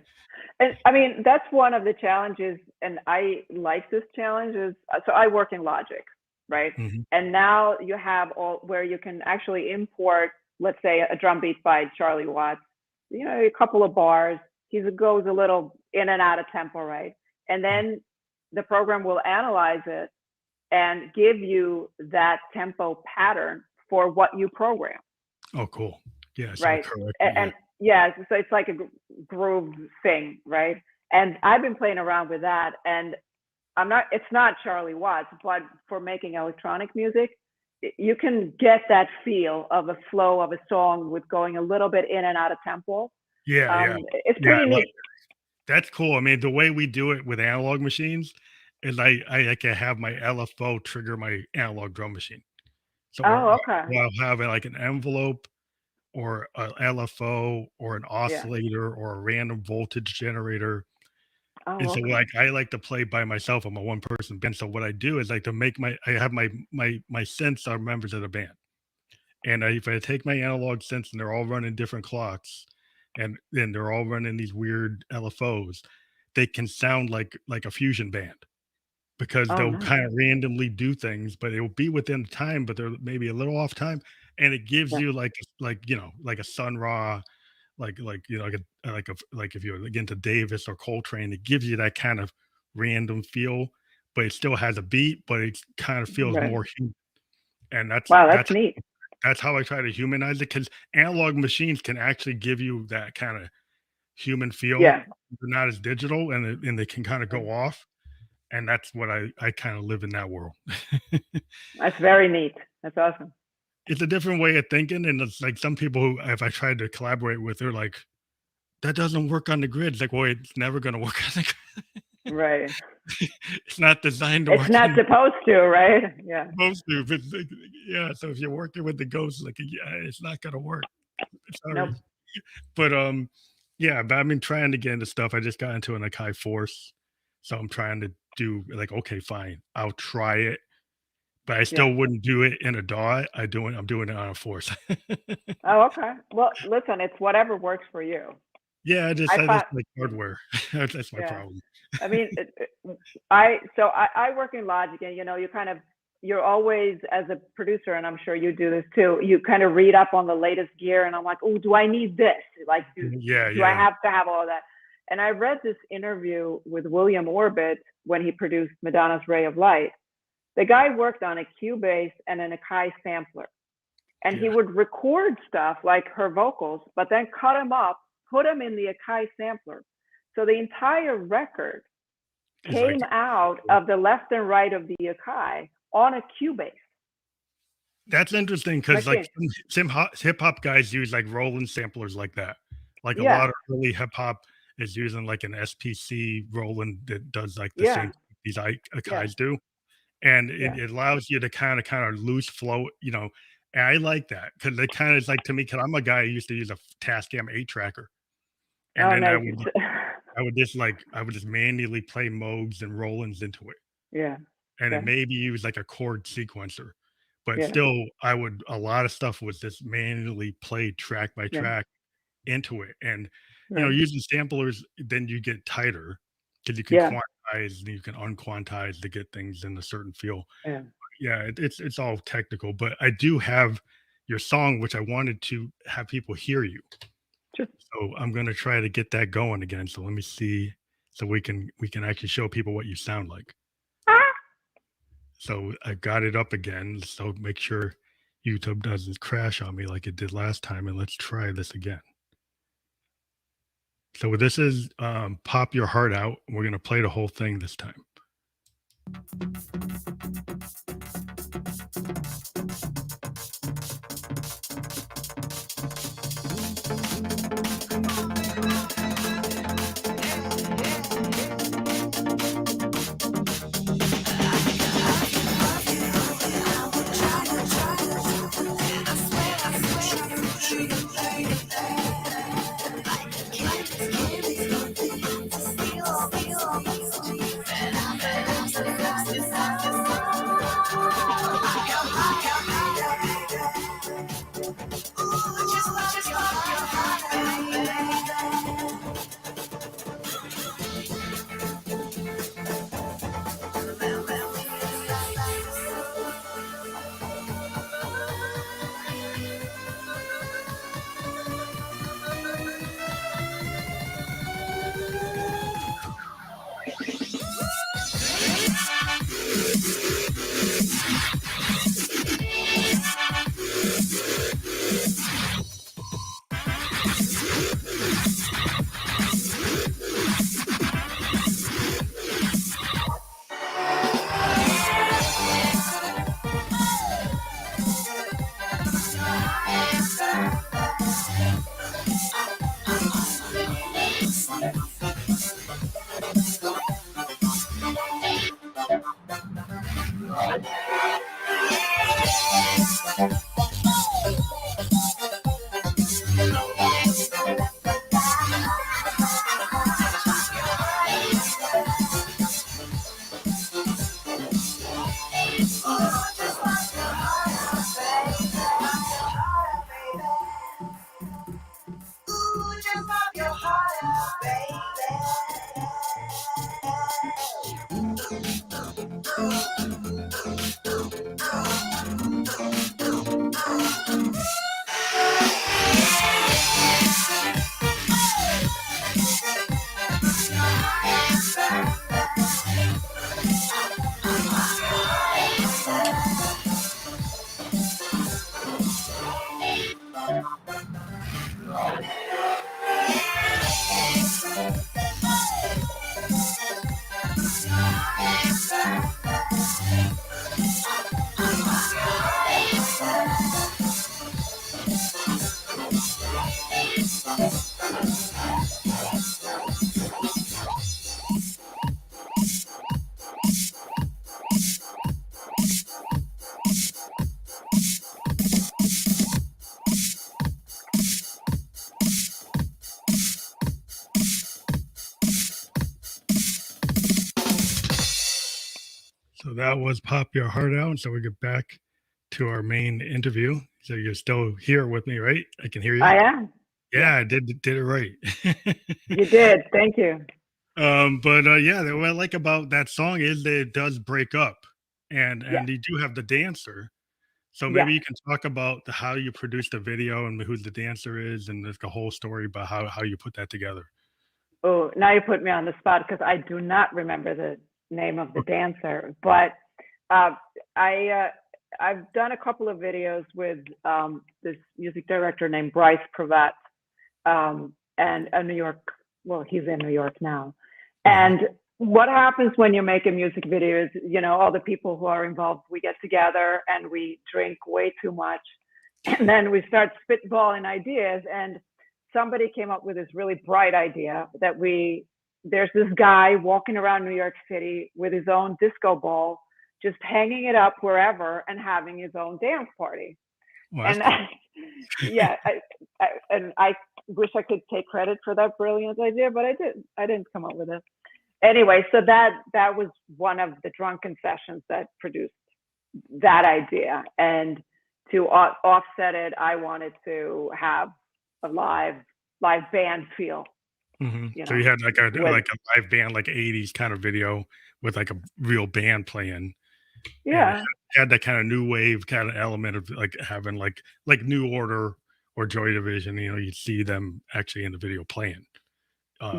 And I mean, that's one of the challenges, and I like this challenge is so I work in Logic, right? Mhm. And now you have all where you can actually import, let's say, a drum beat by Charlie Watts, you know, a couple of bars. He goes a little in and out of tempo, right? And then the program will analyze it and give you that tempo pattern for what you program, Oh, cool. Yeah, so right? correct. And, Yeah. and yeah, so it's like a groove thing, right? And I've been playing around with that, and it's not Charlie Watts, but for making electronic music, you can get that feel of a flow of a song with going a little bit in and out of tempo. Yeah. It's Yeah, pretty neat. that's cool. I mean, the way we do it with analog machines is I can have my LFO trigger my analog drum machine. So Oh, or okay. I'll have, like, an envelope or a LFO or an Yeah. oscillator or a random voltage generator. And Oh, so, okay. like, I like to play by myself. I'm a one person band. So what I do is like to make I have my synths are members of the band. And if I take my analog synths and they're all running different clocks and then they're all running these weird LFOs, they can sound like a fusion band because Oh, they'll nice. kind of randomly do things, but it'll be within the time, but they're maybe a little off time. And it gives Yeah. you like a Sun Ra, like if you're like into Davis or Coltrane, it gives you that kind of random feel, but it still has a beat, but it kind of feels Right. more human. And that's Wow, that's that's neat. that's how I try to humanize it because analog machines can actually give you that kind of human feel. Yeah. They're not as digital and they can kind of Right. go off. And that's what I kind of live in that world. That's very neat. That's awesome. It's a different way of thinking. And it's like some people who, if I tried to collaborate with, they're like, that doesn't work on the grid. It's like, well, it's never going to work on the grid. Right. It's not designed to It's work not on supposed to, right? Yeah. most of it. Yeah. So if you're working with the ghosts, like, yeah, it's not going to work. Nope. Sorry. But yeah, but I've been trying to get into stuff. I just got into an like high force. So I'm trying to do like, okay, fine, I'll try it, but I Yeah. still wouldn't do it in a DAW. I'm doing it on a force. Oh, okay. Well, listen, it's whatever works for you. Yeah, I I find, just like hardware. That's my yeah. problem. I mean, I work in Logic, and you kind of, you're always, as a producer, and I'm sure you do this too, you kind of read up on the latest gear, and I'm like, oh, do I need this? Like, Yeah, do I yeah. have to have all of that? And I read this interview with William Orbit when he produced Madonna's Ray of Light. The guy worked on a Cubase and an Akai sampler, and he Yeah. would record stuff like her vocals, but then cut them up, put them in the Akai sampler. So the entire record It's like came out of the left and right of the Akai on a Cubase that's interesting because like machine. some hip hop guys use like Roland samplers like that. Like a Yeah, lot of early hip hop is using like an SPC Roland that does like the yeah, same these yeah, Akais do. And yeah. it allows you to kind of loose flow, and I like that because it kind of is like to me, because I'm a guy who used to use a Tascam 8 tracker, and Oh, then nice. I would just manually play Moogs and Rolands into it, Yeah, and it yeah, maybe use like a chord sequencer, but yeah, still, I would a lot of stuff was just manually played track by yeah, track into it, and right. using samplers, then you get tighter because you can Yeah, quantize and you can unquantize to get things in a certain feel. yeah. Yeah, it's all technical, but I do have your song, which I wanted to have people hear you. Sure. So I'm gonna try to get that going again. So let me see, so we can actually show people what you sound like. Ah! So I got it up again. So make sure YouTube doesn't crash on me like it did last time, and let's try this again. So this is Pop Your Heart Out. We're gonna play the whole thing this time. So that was Pop Your Heart Out. So we get back to our main interview. So you're still here with me, right? I can hear you. I am. Yeah, I did it right. You did. Thank you. Yeah, what I like about that song is that it does break up, and Yes. you do have the dancer. So maybe you can talk about how you produced the video and who the dancer is, and the whole story about how you put that together. Oh, now you put me on the spot because I do not remember the name of the dancer. But I've done a couple of videos with this music director named Bryce Pravat, and a New York. Well, he's in New York now. And what happens when you make a music video is, you know, all the people who are involved, we get together and we drink way too much, and then we start spitballing ideas. And somebody came up with this really bright idea that there's this guy walking around New York City with his own disco ball, just hanging it up wherever and having his own dance party. Well, And yeah, I wish I could take credit for that brilliant idea, but I didn't come up with it. Anyway, so that was one of the drunken sessions that produced that idea. And to offset it, I wanted to have a live band feel. So you had like a live band, like 80s kind of video with like a real band playing. Yeah. Had that kind of new wave kind of element of like having like New Order or Joy Division, you know, you'd see them actually in the video playing.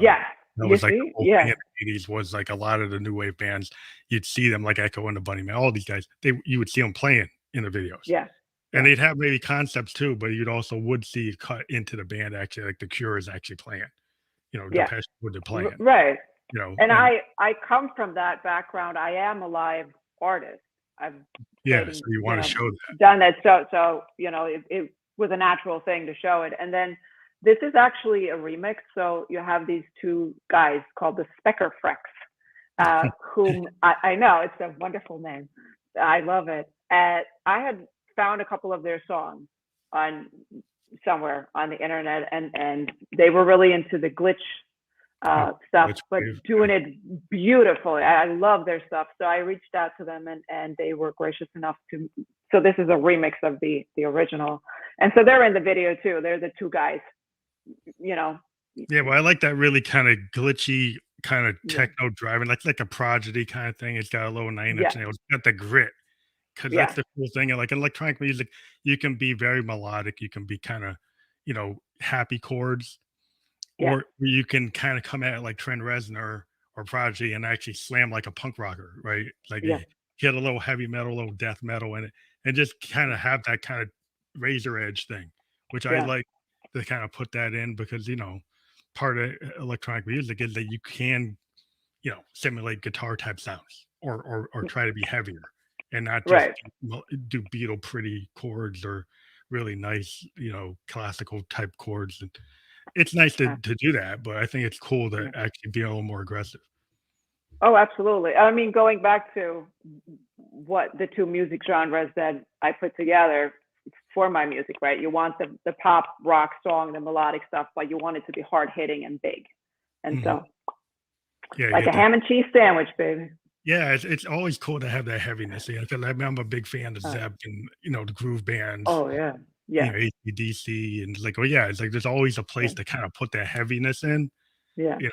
Yeah. That was like the whole thing in the 80s was like a lot of the new wave bands, you'd see them like Echo and the Bunny Man, all these guys, you would see them playing in the videos. Yeah. And they'd have maybe concepts too, but you'd also would see it cut into the band actually, like the Cure is actually playing, you know, Depeche Mode playing. Right. You know, and I come from that background. I am a live artist. I've so you want to show that. Done that. So you know, it was a natural thing to show it. And then this is actually a remix. So you have these two guys called the Specker Frex, whom I know, it's a wonderful name. I love it. I had found a couple of their songs on somewhere on the internet, and they were really into the glitch stuff, but doing it beautifully. I love their stuff. So I reached out to them, and they were gracious enough to. So this is a remix of the original, and so they're in the video too. They're the two guys, you know. Yeah, well, I like that really kind of glitchy, kind of techno driving, like a Prodigy kind of thing. It's got a little 9-inch nail. It's got the grit, because that's the cool thing. And like electronic music, you can be very melodic. You can be kind of, you know, happy chords. Or you can kind of come at it like Trent Reznor or Prodigy and actually slam like a punk rocker, right? Like get a little heavy metal, a little death metal in it, and just kind of have that kind of razor edge thing, which I like to kind of put that in, because, you know, part of electronic music is that you can, you know, simulate guitar type sounds or try to be heavier and not just do Beatle pretty chords or really nice, you know, classical type chords. And it's nice to do that, but I think it's cool to actually be a little more aggressive. Oh, absolutely. I mean, going back to what the two music genres that I put together for my music, right? You want the pop rock song, the melodic stuff, but you want it to be hard hitting and big. And so, like a ham and cheese sandwich, baby. Yeah, it's always cool to have that heaviness. You know, 'cause I'm a big fan of Zep and, you know, the groove bands. Oh yeah. You know, AC/DC, and like, it's like there's always a place to kind of put that heaviness in. You know,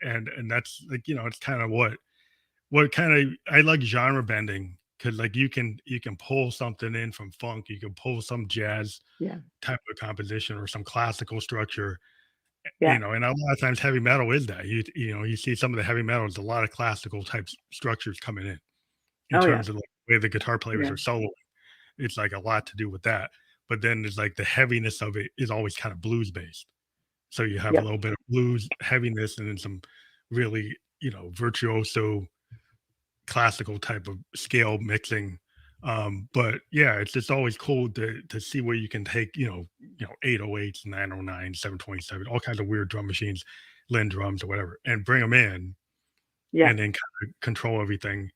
and that's like, you know, it's kind of what kind of I like genre bending, because like you can pull something in from funk, you can pull some jazz type of composition or some classical structure. You know, and a lot of times heavy metal is that. You know, you see some of the heavy metal, there's a lot of classical type structures coming in terms of like the way the guitar players are soloing. It's like a lot to do with that. but then there's like the heaviness of it is always kind of blues based. So you have a Yep. little bit of blues heaviness and then some really, virtuoso classical type of scale mixing. But yeah, it's just always cool to see where you can take, 808s, 909s, 727, all kinds of weird drum machines, Lin drums or whatever, and bring them in Yeah. and then kind of control everything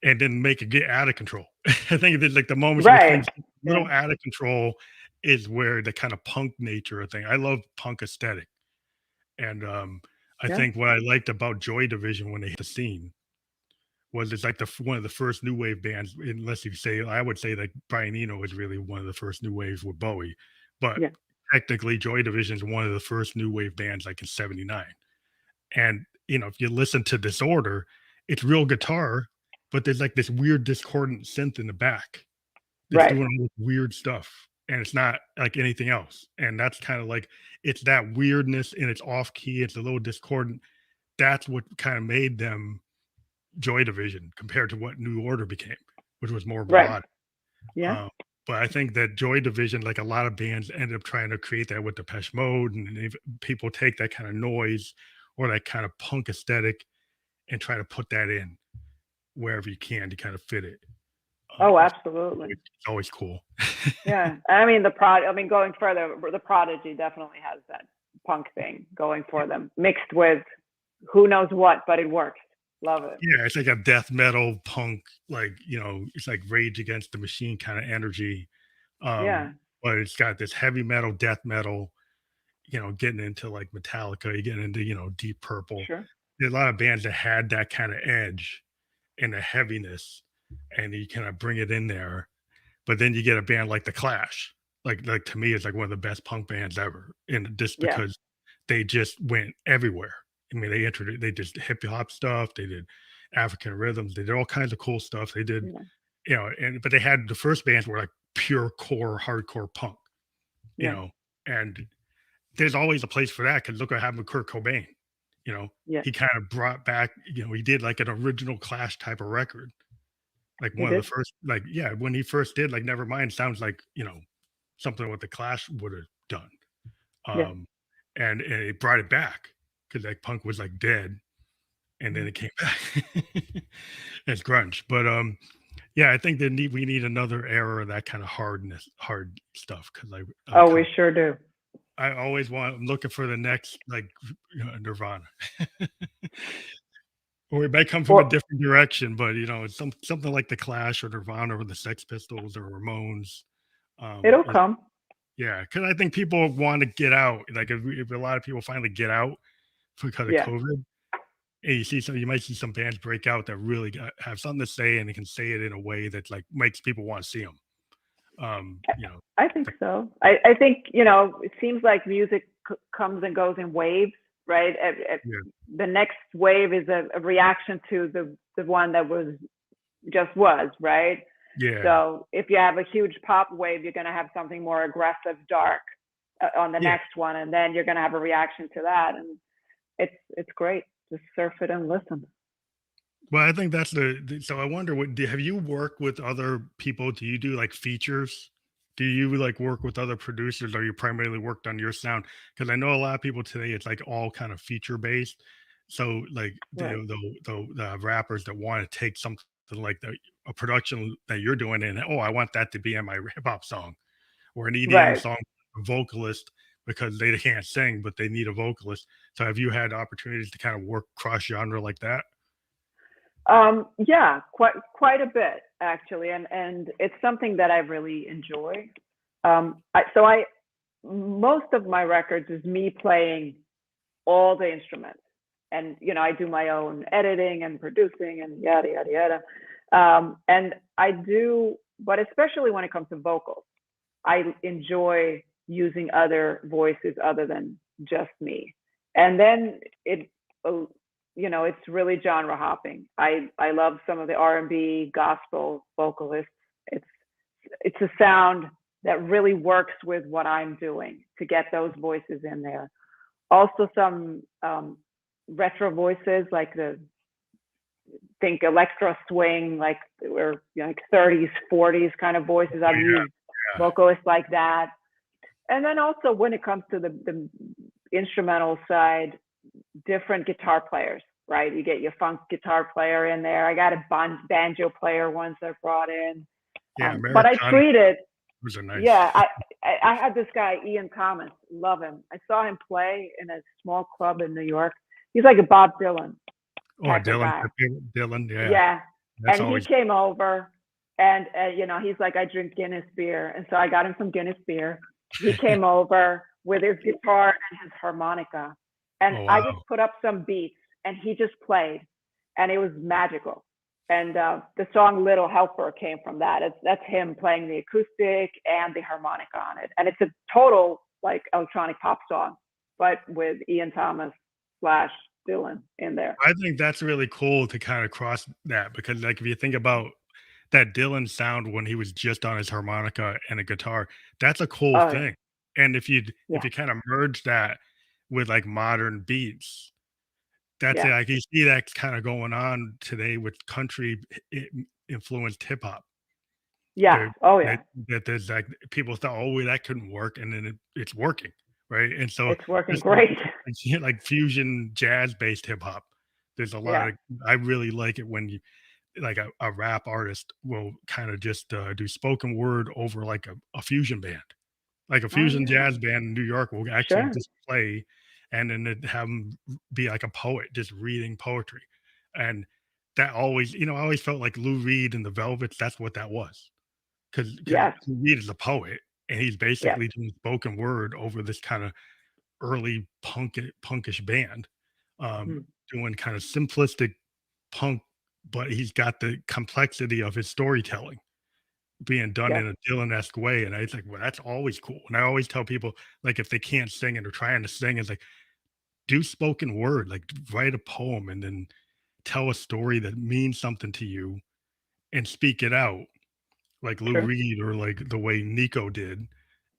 and then make it get out of control. I think that like the moments where Right. things get a Yeah. little out of control is where the kind of punk nature of thing. I love punk aesthetic. And I Yeah. think what I liked about Joy Division when they hit the scene was it's like one of the first new wave bands, unless you say I would say that Brian Eno was really one of the first new waves with Bowie, but Yeah. technically Joy Division is one of the first new wave bands like in '79. And if you listen to Disorder, it's real guitar, but there's like this weird discordant synth in the back that's Right. doing all this weird stuff. And it's not like anything else. And that's kind of like it's that weirdness and it's off key, it's a little discordant. That's what kind of made them Joy Division compared to what New Order became, which was more Right. melodic. Yeah. Uh, but I think that Joy Division, like a lot of bands, ended up trying to create that with Depeche Mode, and people take that kind of noise or that kind of punk aesthetic and try to put that in wherever you can to kind of fit it. Oh, It's absolutely. always cool. Yeah. I mean, going further, the Prodigy definitely has that punk thing going for them, mixed with who knows what, but it works. Love it. Yeah, it's like a death metal punk, like it's like Rage Against the Machine kind of energy. Yeah. But it's got this heavy metal, death metal, getting into like Metallica, you get into, Deep Purple. Sure. There's a lot of bands that had that kind of edge and the heaviness, and you kind of bring it in there. But then you get a band like The Clash, like to me, it's like one of the best punk bands ever. And just Yeah. because they just went everywhere. I mean, they did hip hop stuff, they did African rhythms, they did all kinds of cool stuff. They did, but they had the first bands were like pure core hardcore punk, you Yeah. know, and there's always a place for that because look what happened with Kurt Cobain. Yeah. He kind of brought back, he did like an original Clash type of record. Like He one of the did. first, like, yeah, when he first did, like, Nevermind sounds like, something what the Clash would have done. Yeah. And it brought it back because like punk was like dead and then it came back as grunge. But yeah, I think we need another era of that kind of hard stuff because Oh, we sure do. I always I'm looking for the next like Nirvana. Or it might come from a Or different direction, but it's something like the Clash or Nirvana or the Sex Pistols or Ramones. it'll come. Yeah, because I think people want to get out. Like if a lot of people finally get out because of Yeah. COVID, and you might see some bands break out that really have something to say and they can say it in a way that like makes people want to see them. I think so. I think, it seems like music comes and goes in waves, right? Yeah, The next wave is a reaction to the one that was, right? yeah, So if you have a huge pop wave, you're going to have something more aggressive, dark on the yeah. next one. And then you're going to have a reaction to that. And it's great. Just surf it and listen. Well, I think that's so I wonder have you worked with other people? Do you do like features? Do you like work with other producers or you primarily worked on your sound? Because I know a lot of people today, it's like all kind of feature based. So like Right. the rappers that want to take something like a production that you're doing and I want that to be in my hip hop song or an EDM Right. song, a vocalist because they can't sing, but they need a vocalist. So have you had opportunities to kind of work cross genre like that? Yeah, quite a bit actually, and it's something that I really enjoy. Most of my records is me playing all the instruments, and I do my own editing and producing and yada yada yada. And I do, but especially when it comes to vocals, I enjoy using other voices other than just me, and then it's really genre hopping. I love some of the R&B gospel vocalists. It's a sound that really works with what I'm doing to get those voices in there. Also some retro voices like think electro swing, like or like 30s, 40s kind of voices I've used Yeah. vocalists like that. And then also when it comes to the instrumental side, different guitar players, right? You get your funk guitar player in there. I got a banjo player once I brought in. Yeah, But I Americana treated, was a nice. yeah, I had this guy, Ian Thomas, love him. I saw him play in a small club in New York. He's like a Bob Dylan Oh, type of Dylan, guy. Dylan, yeah, Yeah. that's And he always. came over and, he's like, I drink Guinness beer. And so I got him some Guinness beer. He came over with his guitar and his harmonica. And Oh, I just wow. put up some beats and he just played and it was magical. And the song Little Helper came from that. That's him playing the acoustic and the harmonica on it. And it's a total like electronic pop song, but with Ian Thomas slash Dylan in there. I think that's really cool to kind of cross that because, like, if you think about that Dylan sound when he was just on his harmonica and a guitar, that's a cool Oh, thing. And if yeah, you kind of merge that with like modern beats, that's it. yeah, Like you see that kind of going on today with country influenced hip hop. yeah. There Oh, that yeah. that there's like people thought, oh, well, that couldn't work, and then it's working, right? And so It's working just like great. like fusion jazz based hip hop. There's a lot Yeah. of I really like it when you like a rap artist will kind of just do spoken word over like a fusion band. Like a Oh, fusion yeah. jazz band in New York will actually Sure. just play and then it have 'em be like a poet just reading poetry. And that always, I always felt like Lou Reed and the Velvets, that's what that was. Because Yes. Lou Reed is a poet and he's Yes. basically doing spoken word over this kind of early punkish band, Mhm. doing kind of simplistic punk, but he's got the complexity of his storytelling being done Yes. in a Dylan-esque way, and I was like, "Well, that's always cool." And I always tell people, like, if they can't sing and they're trying to sing, it's like, do spoken word, like, write a poem and then tell a story that means something to you and speak it out like Lou True. Reed or like the way Nico did,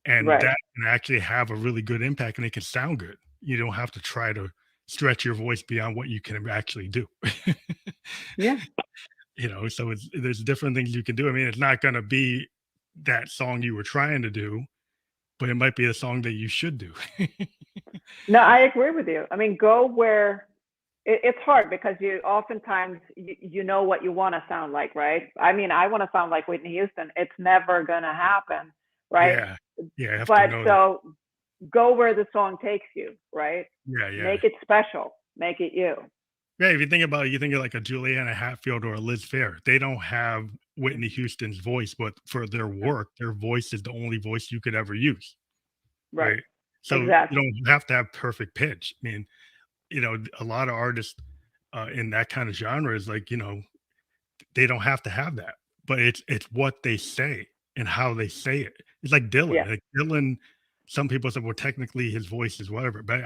and Right. that can actually have a really good impact and it can sound good. You don't have to try to stretch your voice beyond what you can actually do. Yeah. So there's different things you can do. I mean, it's not gonna be that song you were trying to do, but it might be a song that you should do. No, I agree with you. I mean, go where it's hard because you oftentimes you know what you want to sound like, right? I mean, I want to sound like Whitney Houston. It's never gonna happen, right? Yeah. Yeah, I have to But know that. so go where the song takes you, right? Yeah, yeah. Make it special. Make it you. Yeah, if you think about it, you think of like a Juliana Hatfield or a Liz Phair. They don't have Whitney Houston's voice, but for their Yeah. work, their voice is the only voice you could ever use, Right. right? So you Exactly. don't have to have perfect pitch. I mean, a lot of artists in that kind of genre is like, they don't have to have that, but it's what they say and how they say it. It's like Dylan. Yeah. Like Dylan, some people say, well, technically his voice is whatever, but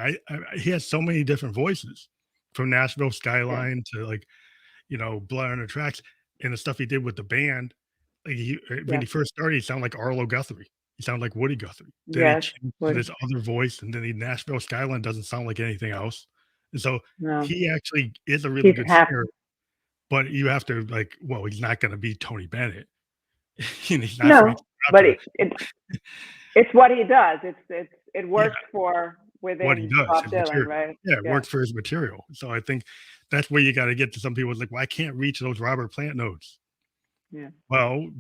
he has so many different voices, from Nashville Yeah. Skyline to like Blood on the Tracks, and the stuff he did with the band. Like when Yeah. he first started, he sounded like Arlo Guthrie. He sounded like Woody Guthrie. Then he Yes. changed to Would this other voice, and then the Nashville Skyline doesn't sound like anything else. And so no. he actually is a really He's good happy. singer, but you have to like, well, he's not going to be Tony Bennett, and he's not Frank No, but Sinatra. it's what he does. It Yeah, works for what he within does, Bob his Dylan, material. right? Yeah, it Yeah. works for his material. So I think that's where you got to get to some people. It's like, well, I can't reach those Robert Plant notes. Yeah. Well,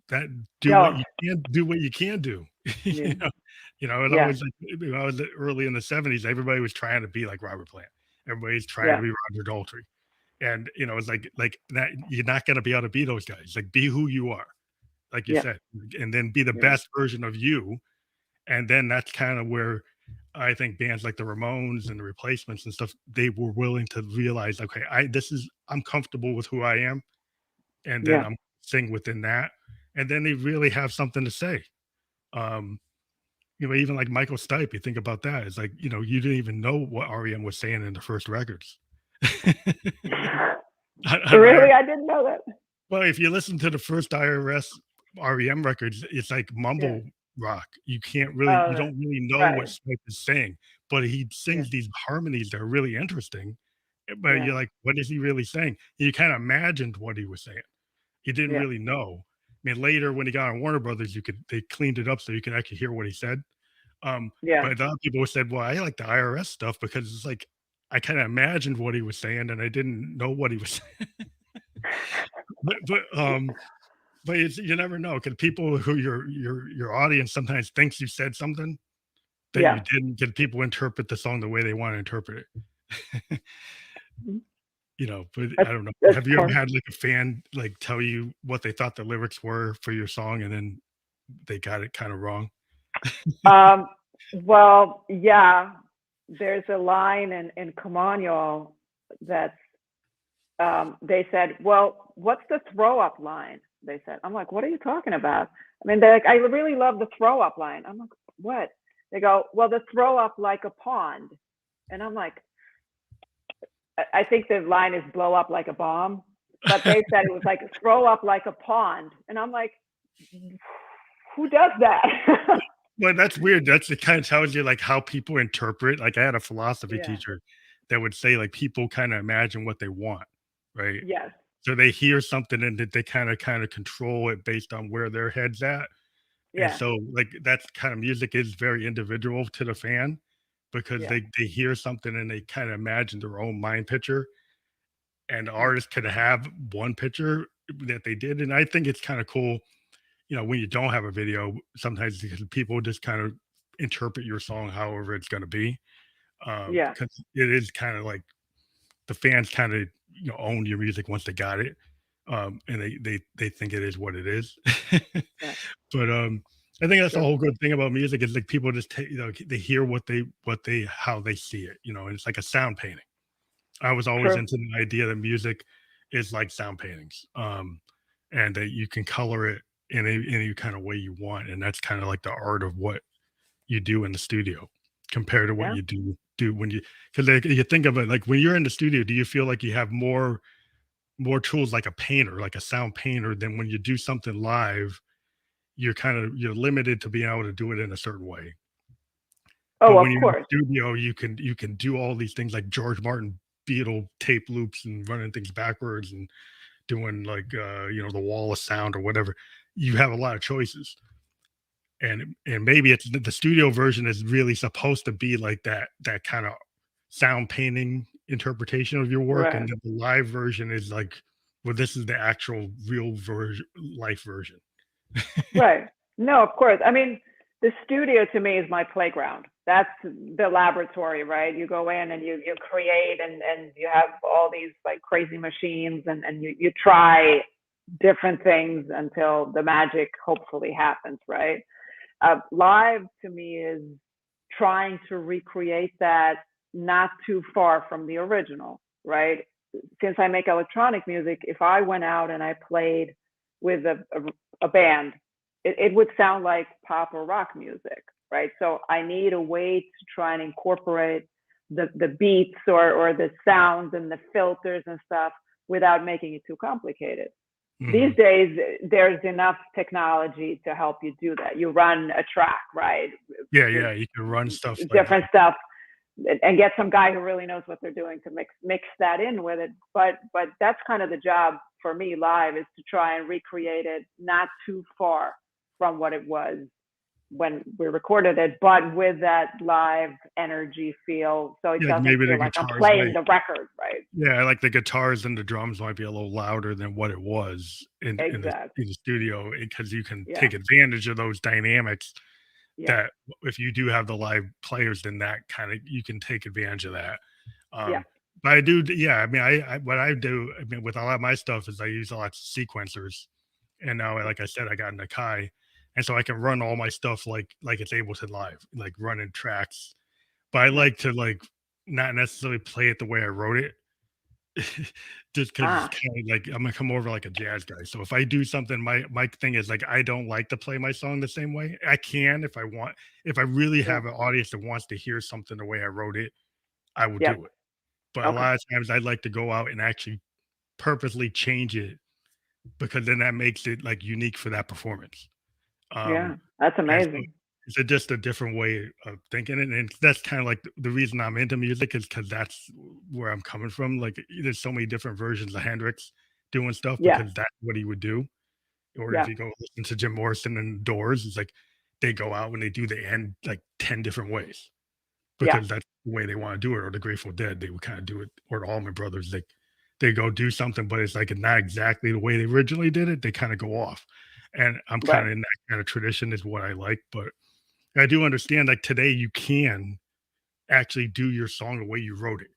that Don't. do what you can do. Yeah. You know? It Yeah. always like when I was early in the '70s, everybody was trying to be like Robert Plant. Everybody's trying to Yeah. be Roger Daltrey. And it's like that you're not gonna be able to be those guys. Like be who you are, like you Yeah. said, and then be the Yeah. best version of you. And then that's kind of where I think bands like the Ramones and the Replacements and stuff, they were willing to realize, okay, I'm comfortable with who I am, and then Yeah. I'm sing within that, and then they really have something to say. Um, even like Michael Stipe, you think about that. It's like, you didn't even know what REM was saying in the first records. Really? I didn't know that. Well, if you listen to the first IRS REM records, it's like Yeah. mumble rock. You Oh, don't really know what right. Stipe is saying, but he Yeah. sings these harmonies that are really interesting. But Yeah. you're like, what is he really saying? You kind of imagined what he was saying. You didn't Yeah. really know. mean, later when he got on Warner Brothers, they cleaned it up so you can actually hear what he said. Yeah. But a lot of people said, "Well, I like the IRS stuff because it's like I kind of imagined what he was saying and I didn't know what he was saying." but but um but you never know because people who your audience sometimes thinks you said something that you Yeah. didn't. Because people interpret the song the way they want to interpret it. Mhm. But That's I don't know. that's Have you ever part. had like a fan like tell you what they thought the lyrics were for your song and then they got it kind of wrong? Um, well, yeah, there's a line in Come On Y'all that's they said, "Well, what's the throw up line?" They said. I'm like, "What are you talking about?" I mean, they're like, "I really love the throw up line." I'm like, "What?" They go, "Well, the throw up like a pond," and I'm like, I think the line is blow up like a bomb, but they said it was like throw up like a pond, and I'm like, who does that? Well, that's weird. That's it kind of tells you like how people interpret. Like I had a philosophy Yeah. teacher that would say like people kind of imagine what they want, right? Yes. So they hear something and they kind of control it based on where their head's at. And Yeah. so like that's kind of music is very individual to the fan because Yeah. they hear something and they kind of imagine their own mind picture. And the Yeah. artist could have one picture that they did. And I think it's kind of cool, when you don't have a video, sometimes because people just kind of interpret your song however it's going to be. Yeah. Because it is kind of like the fans kind of own your music once they got it, and they think it is what it is. Yeah. But I think that's the True. whole good thing about music is like people just take they hear what they how they see it, and it's like a sound painting. I was always True. into the idea that music is like sound paintings, and that you can color it in any kind of way you want, and that's kind of like the art of what you do in the studio compared to what Yeah. you do when because like, you think of it like when you're in the studio, do you feel like you have more tools like a painter, like a sound painter, than when you do something live? You're limited to being able to do it in a certain way. But Oh, when of you're in the course. studio, you can do all these things like George Martin Beatle tape loops and running things backwards and doing like the wall of sound or whatever. You have a lot of choices. And maybe it's the studio version is really supposed to be like that kind of sound painting interpretation of your work, and Right. then the live version is like, well, this is the actual real version, life version. Right. No, of course. I mean, the studio to me is my playground. That's the laboratory, right? You go in and you create and you have all these like crazy machines and you try different things until the magic hopefully happens, right? Live to me is trying to recreate that not too far from the original, right? Since I make electronic music, if I went out and I played with a band, it would sound like pop or rock music, right? So I need a way to try and incorporate the beats or the sounds and the filters and stuff without making it too complicated. These Mhm. days, there's enough technology to help you do that. You run a track, right? Yeah, There's yeah, you can run stuff like different stuff and get some guy who really knows what they're doing to mix that in with it. But that's kind of the job for me live, is to try and recreate it not too far from what it was when we recorded it, but with that live energy feel, so it like doesn't maybe the feel like I'm guitars playing might the record, right? yeah, like the guitars and the drums might be a little louder than what it was Exactly. in the studio because you can Yeah. take advantage of those dynamics Yeah. that if you do have the live players, then that kind of you can take advantage of that. Yeah. But I do, yeah. I mean, I what I do, I mean, with a lot of my stuff is I use a lot of sequencers, and now, like I said, I got an Akai, and so I can run all my stuff like it's Ableton Live, like running tracks. But I Nice. like to like not necessarily play it the way I wrote it, just because it's Ah. kind of like I'm gonna come over like a jazz guy. So if I do something, my thing is like I don't like to play my song the same way. I can if I want, if I really Yeah. have an audience that wants to hear something the way I wrote it, I will Yep. do it. But a Okay. lot of times I'd like to go out and actually purposely change it because then that makes it like unique for that performance. Um, Yeah. That's and so amazing. it's just a different way of thinking it. And that's kind of like the reason I'm into music is because that's where I'm coming from. Like there's so many different versions of Hendrix doing stuff Yeah. because that's what he would do. or if Yeah. you go listen to Jim Morrison and Doors, it's like they go out and they do the end like 10 different ways Yeah. because that's the way they want to do it. Or the Grateful Dead, they would kind of do it, or the Allman Brothers, like they go do something, but it's like not exactly the way they originally did it. They kind of go off. And I'm kind Right. of in that kind of tradition is what I like. But I do understand like today you can actually do your song the way you wrote it.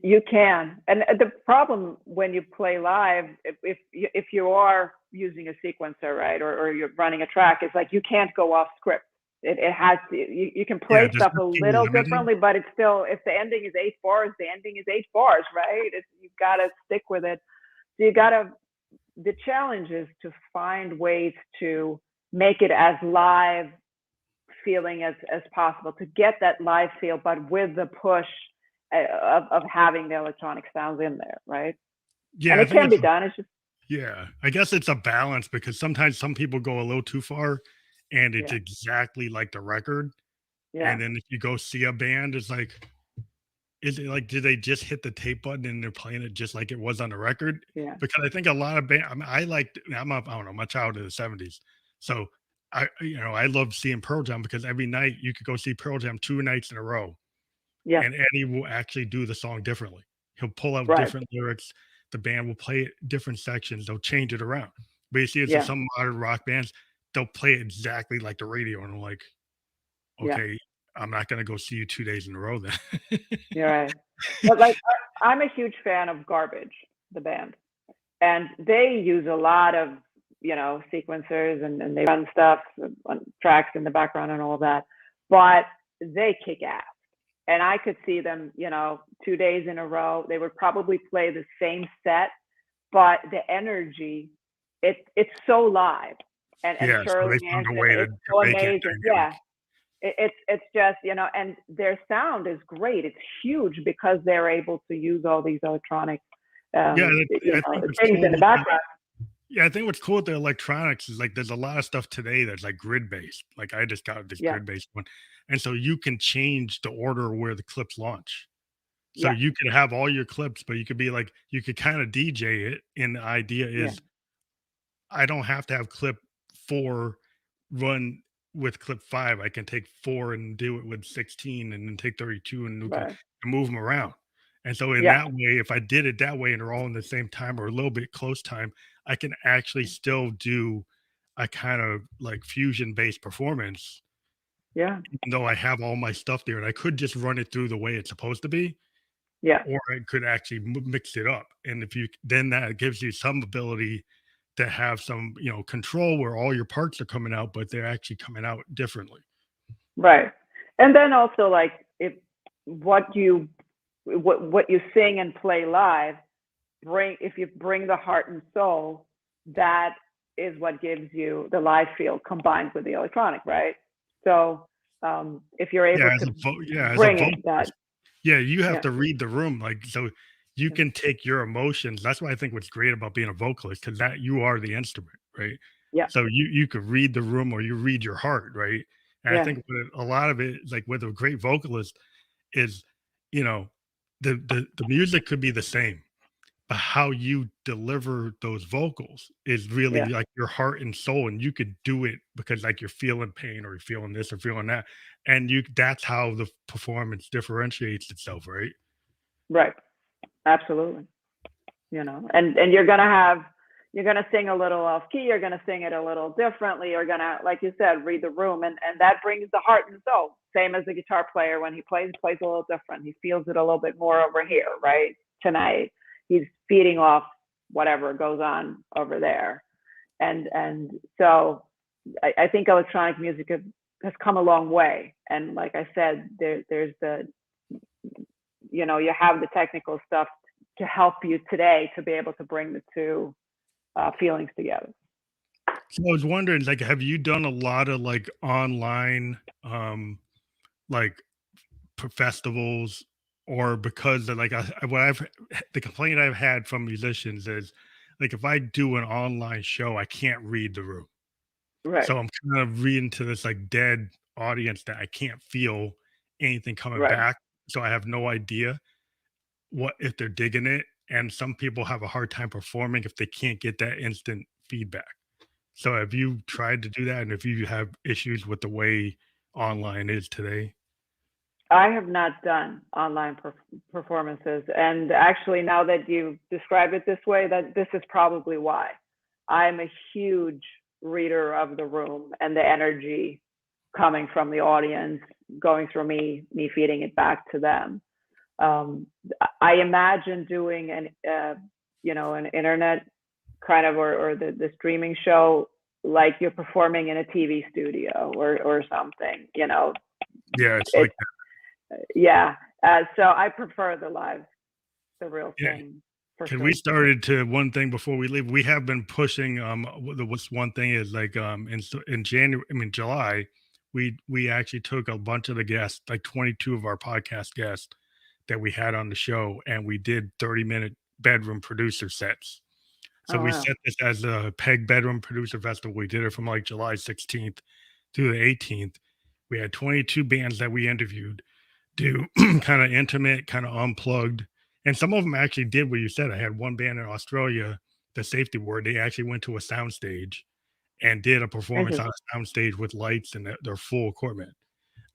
You can, and the problem when you play live, if you are using a sequencer, right, or you're running a track, it's like you can't go off script. It has to. You can Yeah, play there's stuff a nothing little limiting. differently, but it's still, if the ending is 8 bars, the ending is 8 bars, right? You've got to stick with it. So you got to. The challenge is to find ways to make it as live feeling as possible, to get that live feel, but with the push of having the electronic sounds in there, right? And Yeah, I it think can be it's done. It's just, yeah, I guess it's a balance because sometimes some people go a little too far and it's yeah, exactly like the record. yeah, And then if you go see a band, it's like, is it like, did they just hit the tape button and they're playing it just like it was on the record? yeah, Because I think a lot of band, I mean, I like, I don't know, my childhood in the 70s. So I love seeing Pearl Jam because every night you could go see Pearl Jam 2 nights in a row yeah, and Eddie will actually do the song differently. He'll pull out right, different lyrics. The band will play it different sections. They'll change it around. But you see, it's in yeah, some modern rock bands, they'll play it exactly like the radio, and I'm like, yeah. okay, I'm not gonna go see you 2 days in a row then. You're right. But like, I'm a huge fan of Garbage, the band, and they use a lot of sequencers, and they run stuff on tracks in the background and all that, but they kick ass. And I could see them, 2 days in a row. They would probably play the same set, but the energy, it's so live. And Yeah, so Shirley they found a Manson, way to it's so make it amazing. dynamic. Yeah, it's just, and their sound is great. It's huge because they're able to use all these electronic, Yeah, I think what's things cool in the with the background. yeah, I think what's cool with the electronics is, like, there's a lot of stuff today that's, like, grid-based. Like, I just got this Yeah, grid-based one, and so you can change the order where the clips launch. So yeah, you could have all your clips, but you could be like you could kinda DJ it, and the idea yeah, is I don't have to have clip 4 run with clip 5. I can take 4 and do it with 16 and then take 32 and we can right. move them around. And so in Yeah, that way, if I did it that way and they're all in the same time or a little bit close time, I can actually still do a kind of like fusion based performance, yeah, even though I have all my stuff there and I could just run it through the way it's supposed to be, yeah, or I could actually mix it up. And if you then that gives you some ability to have some, control where all your parts are coming out, but they're actually coming out differently. right. And then also, like, if what you what you sing and play live, if you bring the heart and soul, that is what gives you the live feel combined with the electronic, right? So if you're able to Yeah, as a bring it, that, vocalist, yeah, you have yeah, to read the room, like, so you yeah, can take your emotions. That's why I think what's great about being a vocalist, because that you are the instrument, right? yeah, So you could read the room or you read your heart, right? And I yeah, think a lot of it, like with a great vocalist, is you know the music could be the same, but how you deliver those vocals is really yeah, like your heart and soul, and you could do it because like you're feeling pain or you're feeling this or feeling that, and you that's how the performance differentiates itself, right? right, absolutely. And you're gonna sing a little off key, you're gonna sing it a little differently, you're gonna, like you said, read the room, and that brings the heart and soul. Same as the guitar player, when he plays a little different. He feels it a little bit more over here, right? Tonight he's feeding off whatever goes on over there. And so I think electronic music has come a long way. And like I said, there's you have the technical stuff to help you today to be able to bring the two feelings together. So I was wondering, like, have you done a lot of like online, like festivals, or because of, like what I've the complaint I've had from musicians is like if I do an online show, I can't read the room. Right, So I'm kind of reading to this like dead audience that I can't feel anything coming right, back. So I have no idea what if they're digging it. And some people have a hard time performing if they can't get that instant feedback. So have you tried to do that? And if you have issues with the way online is today? I have not done online performances. And actually, now that you describe it this way, that this is probably why. I'm a huge reader of the room and the energy coming from the audience, going through me feeding it back to them. I imagine doing an internet kind of, or the streaming show, like you're performing in a TV studio or something, Yeah, it's it, like yeah. So I prefer the real yeah. thing for Can sure. we started to one thing before we leave? We have been pushing. What's one thing is like in January, I mean July, we actually took a bunch of the guests, like 22 of our podcast guests that we had on the show, and we did 30-minute bedroom producer sets. So Oh we wow. set this as a Peg Bedroom Producer Festival. We did it from like July 16th through the 18th. We had 22 bands that we interviewed, do kind of intimate, kind of unplugged. And some of them actually did what you said. I had one band in Australia, the Safety Word. They actually went to a soundstage and did a performance on Interesting. a soundstage with lights and their full equipment.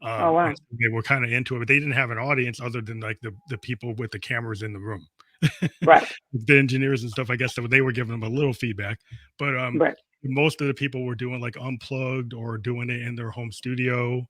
Oh And wow. so they were kind of into it, but they didn't have an audience other than like the people with the cameras in the room. Right. The engineers and stuff, I guess, so they were giving them a little feedback, but Right. most of the people were doing like unplugged or doing it in their home studio.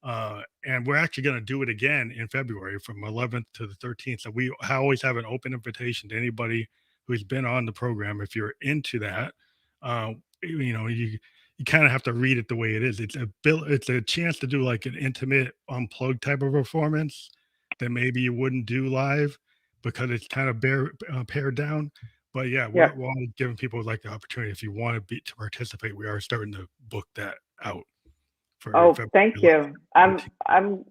And we're actually going to do it again in February from 11th to the 13th. So we always have an open invitation to anybody who's been on the program. If you're into that, uh, you kind of have to read it the way it is. It's a chance to do like an intimate unplugged type of performance that maybe you wouldn't do live because it's kind of pared down. But yeah, Yeah. we're all giving people like the opportunity. If you want to participate, we are starting to book that out for Oh, February thank 11th, you. I'm 13th. I'm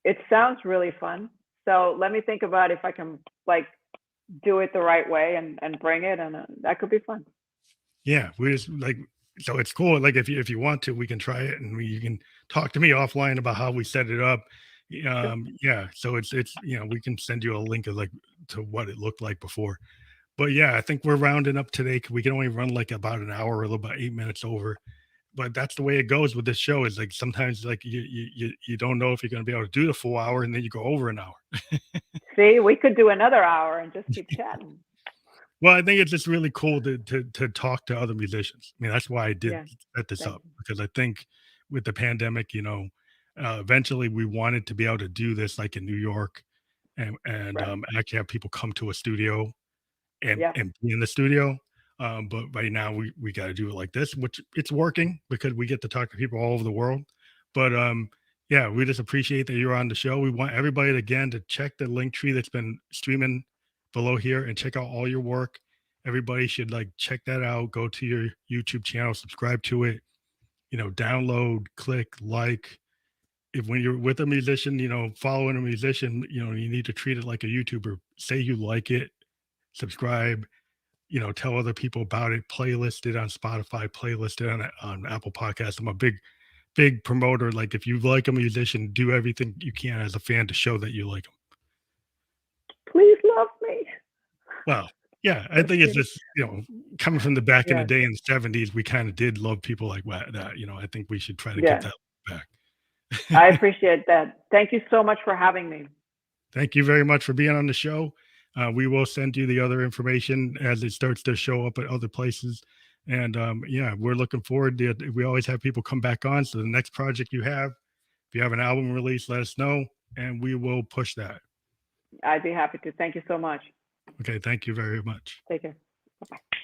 it sounds really fun. So let me think about if I can like do it the right way and bring it, and that could be fun. Yeah, we just like so it's cool. Like if you want to, we can try it, and you can talk to me offline about how we set it up. Sure. Yeah, so it's we can send you a link of like to what it looked like before. But yeah, I think we're rounding up today. We can only run like about an hour, a little about 8 minutes over. But that's the way it goes with this show. Is like sometimes like you don't know if you're going to be able to do the full hour, and then you go over an hour. See, we could do another hour and just keep chatting. Well, I think it's just really cool to talk to other musicians. I mean, that's why I did Yeah. set this Thank up you. because I think with the pandemic, eventually we wanted to be able to do this like in New York and Right. actually have people come to a studio Yeah. and be in the studio. But right now we got to do it like this, which it's working because we get to talk to people all over the world. But yeah, we just appreciate that you're on the show. We want everybody to, again to check the link tree that's been streaming below here and check out all your work. Everybody should like check that out. Go to your YouTube channel, subscribe to it. Download, click, like. If when you're with a musician, following a musician, you need to treat it like a YouTuber. Say you like it, subscribe, tell other people about it, playlist it on Spotify, playlist it on Apple Podcasts. I'm a big promoter. Like if you like a musician, do everything you can as a fan to show that you like them. Please love me. Well, yeah, I think it's just, coming from the back in the Yeah. day in the 70s, we kind of did love people like that. I think we should try to get Yeah. that back. I appreciate that. Thank you so much for having me. Thank you very much for being on the show. We will send you the other information as it starts to show up at other places. And yeah, we're looking forward to it. We always have people come back on. So the next project if you have an album release, let us know and we will push that. I'd be happy to. Thank you so much. Okay. Thank you very much. Take care. Bye-bye.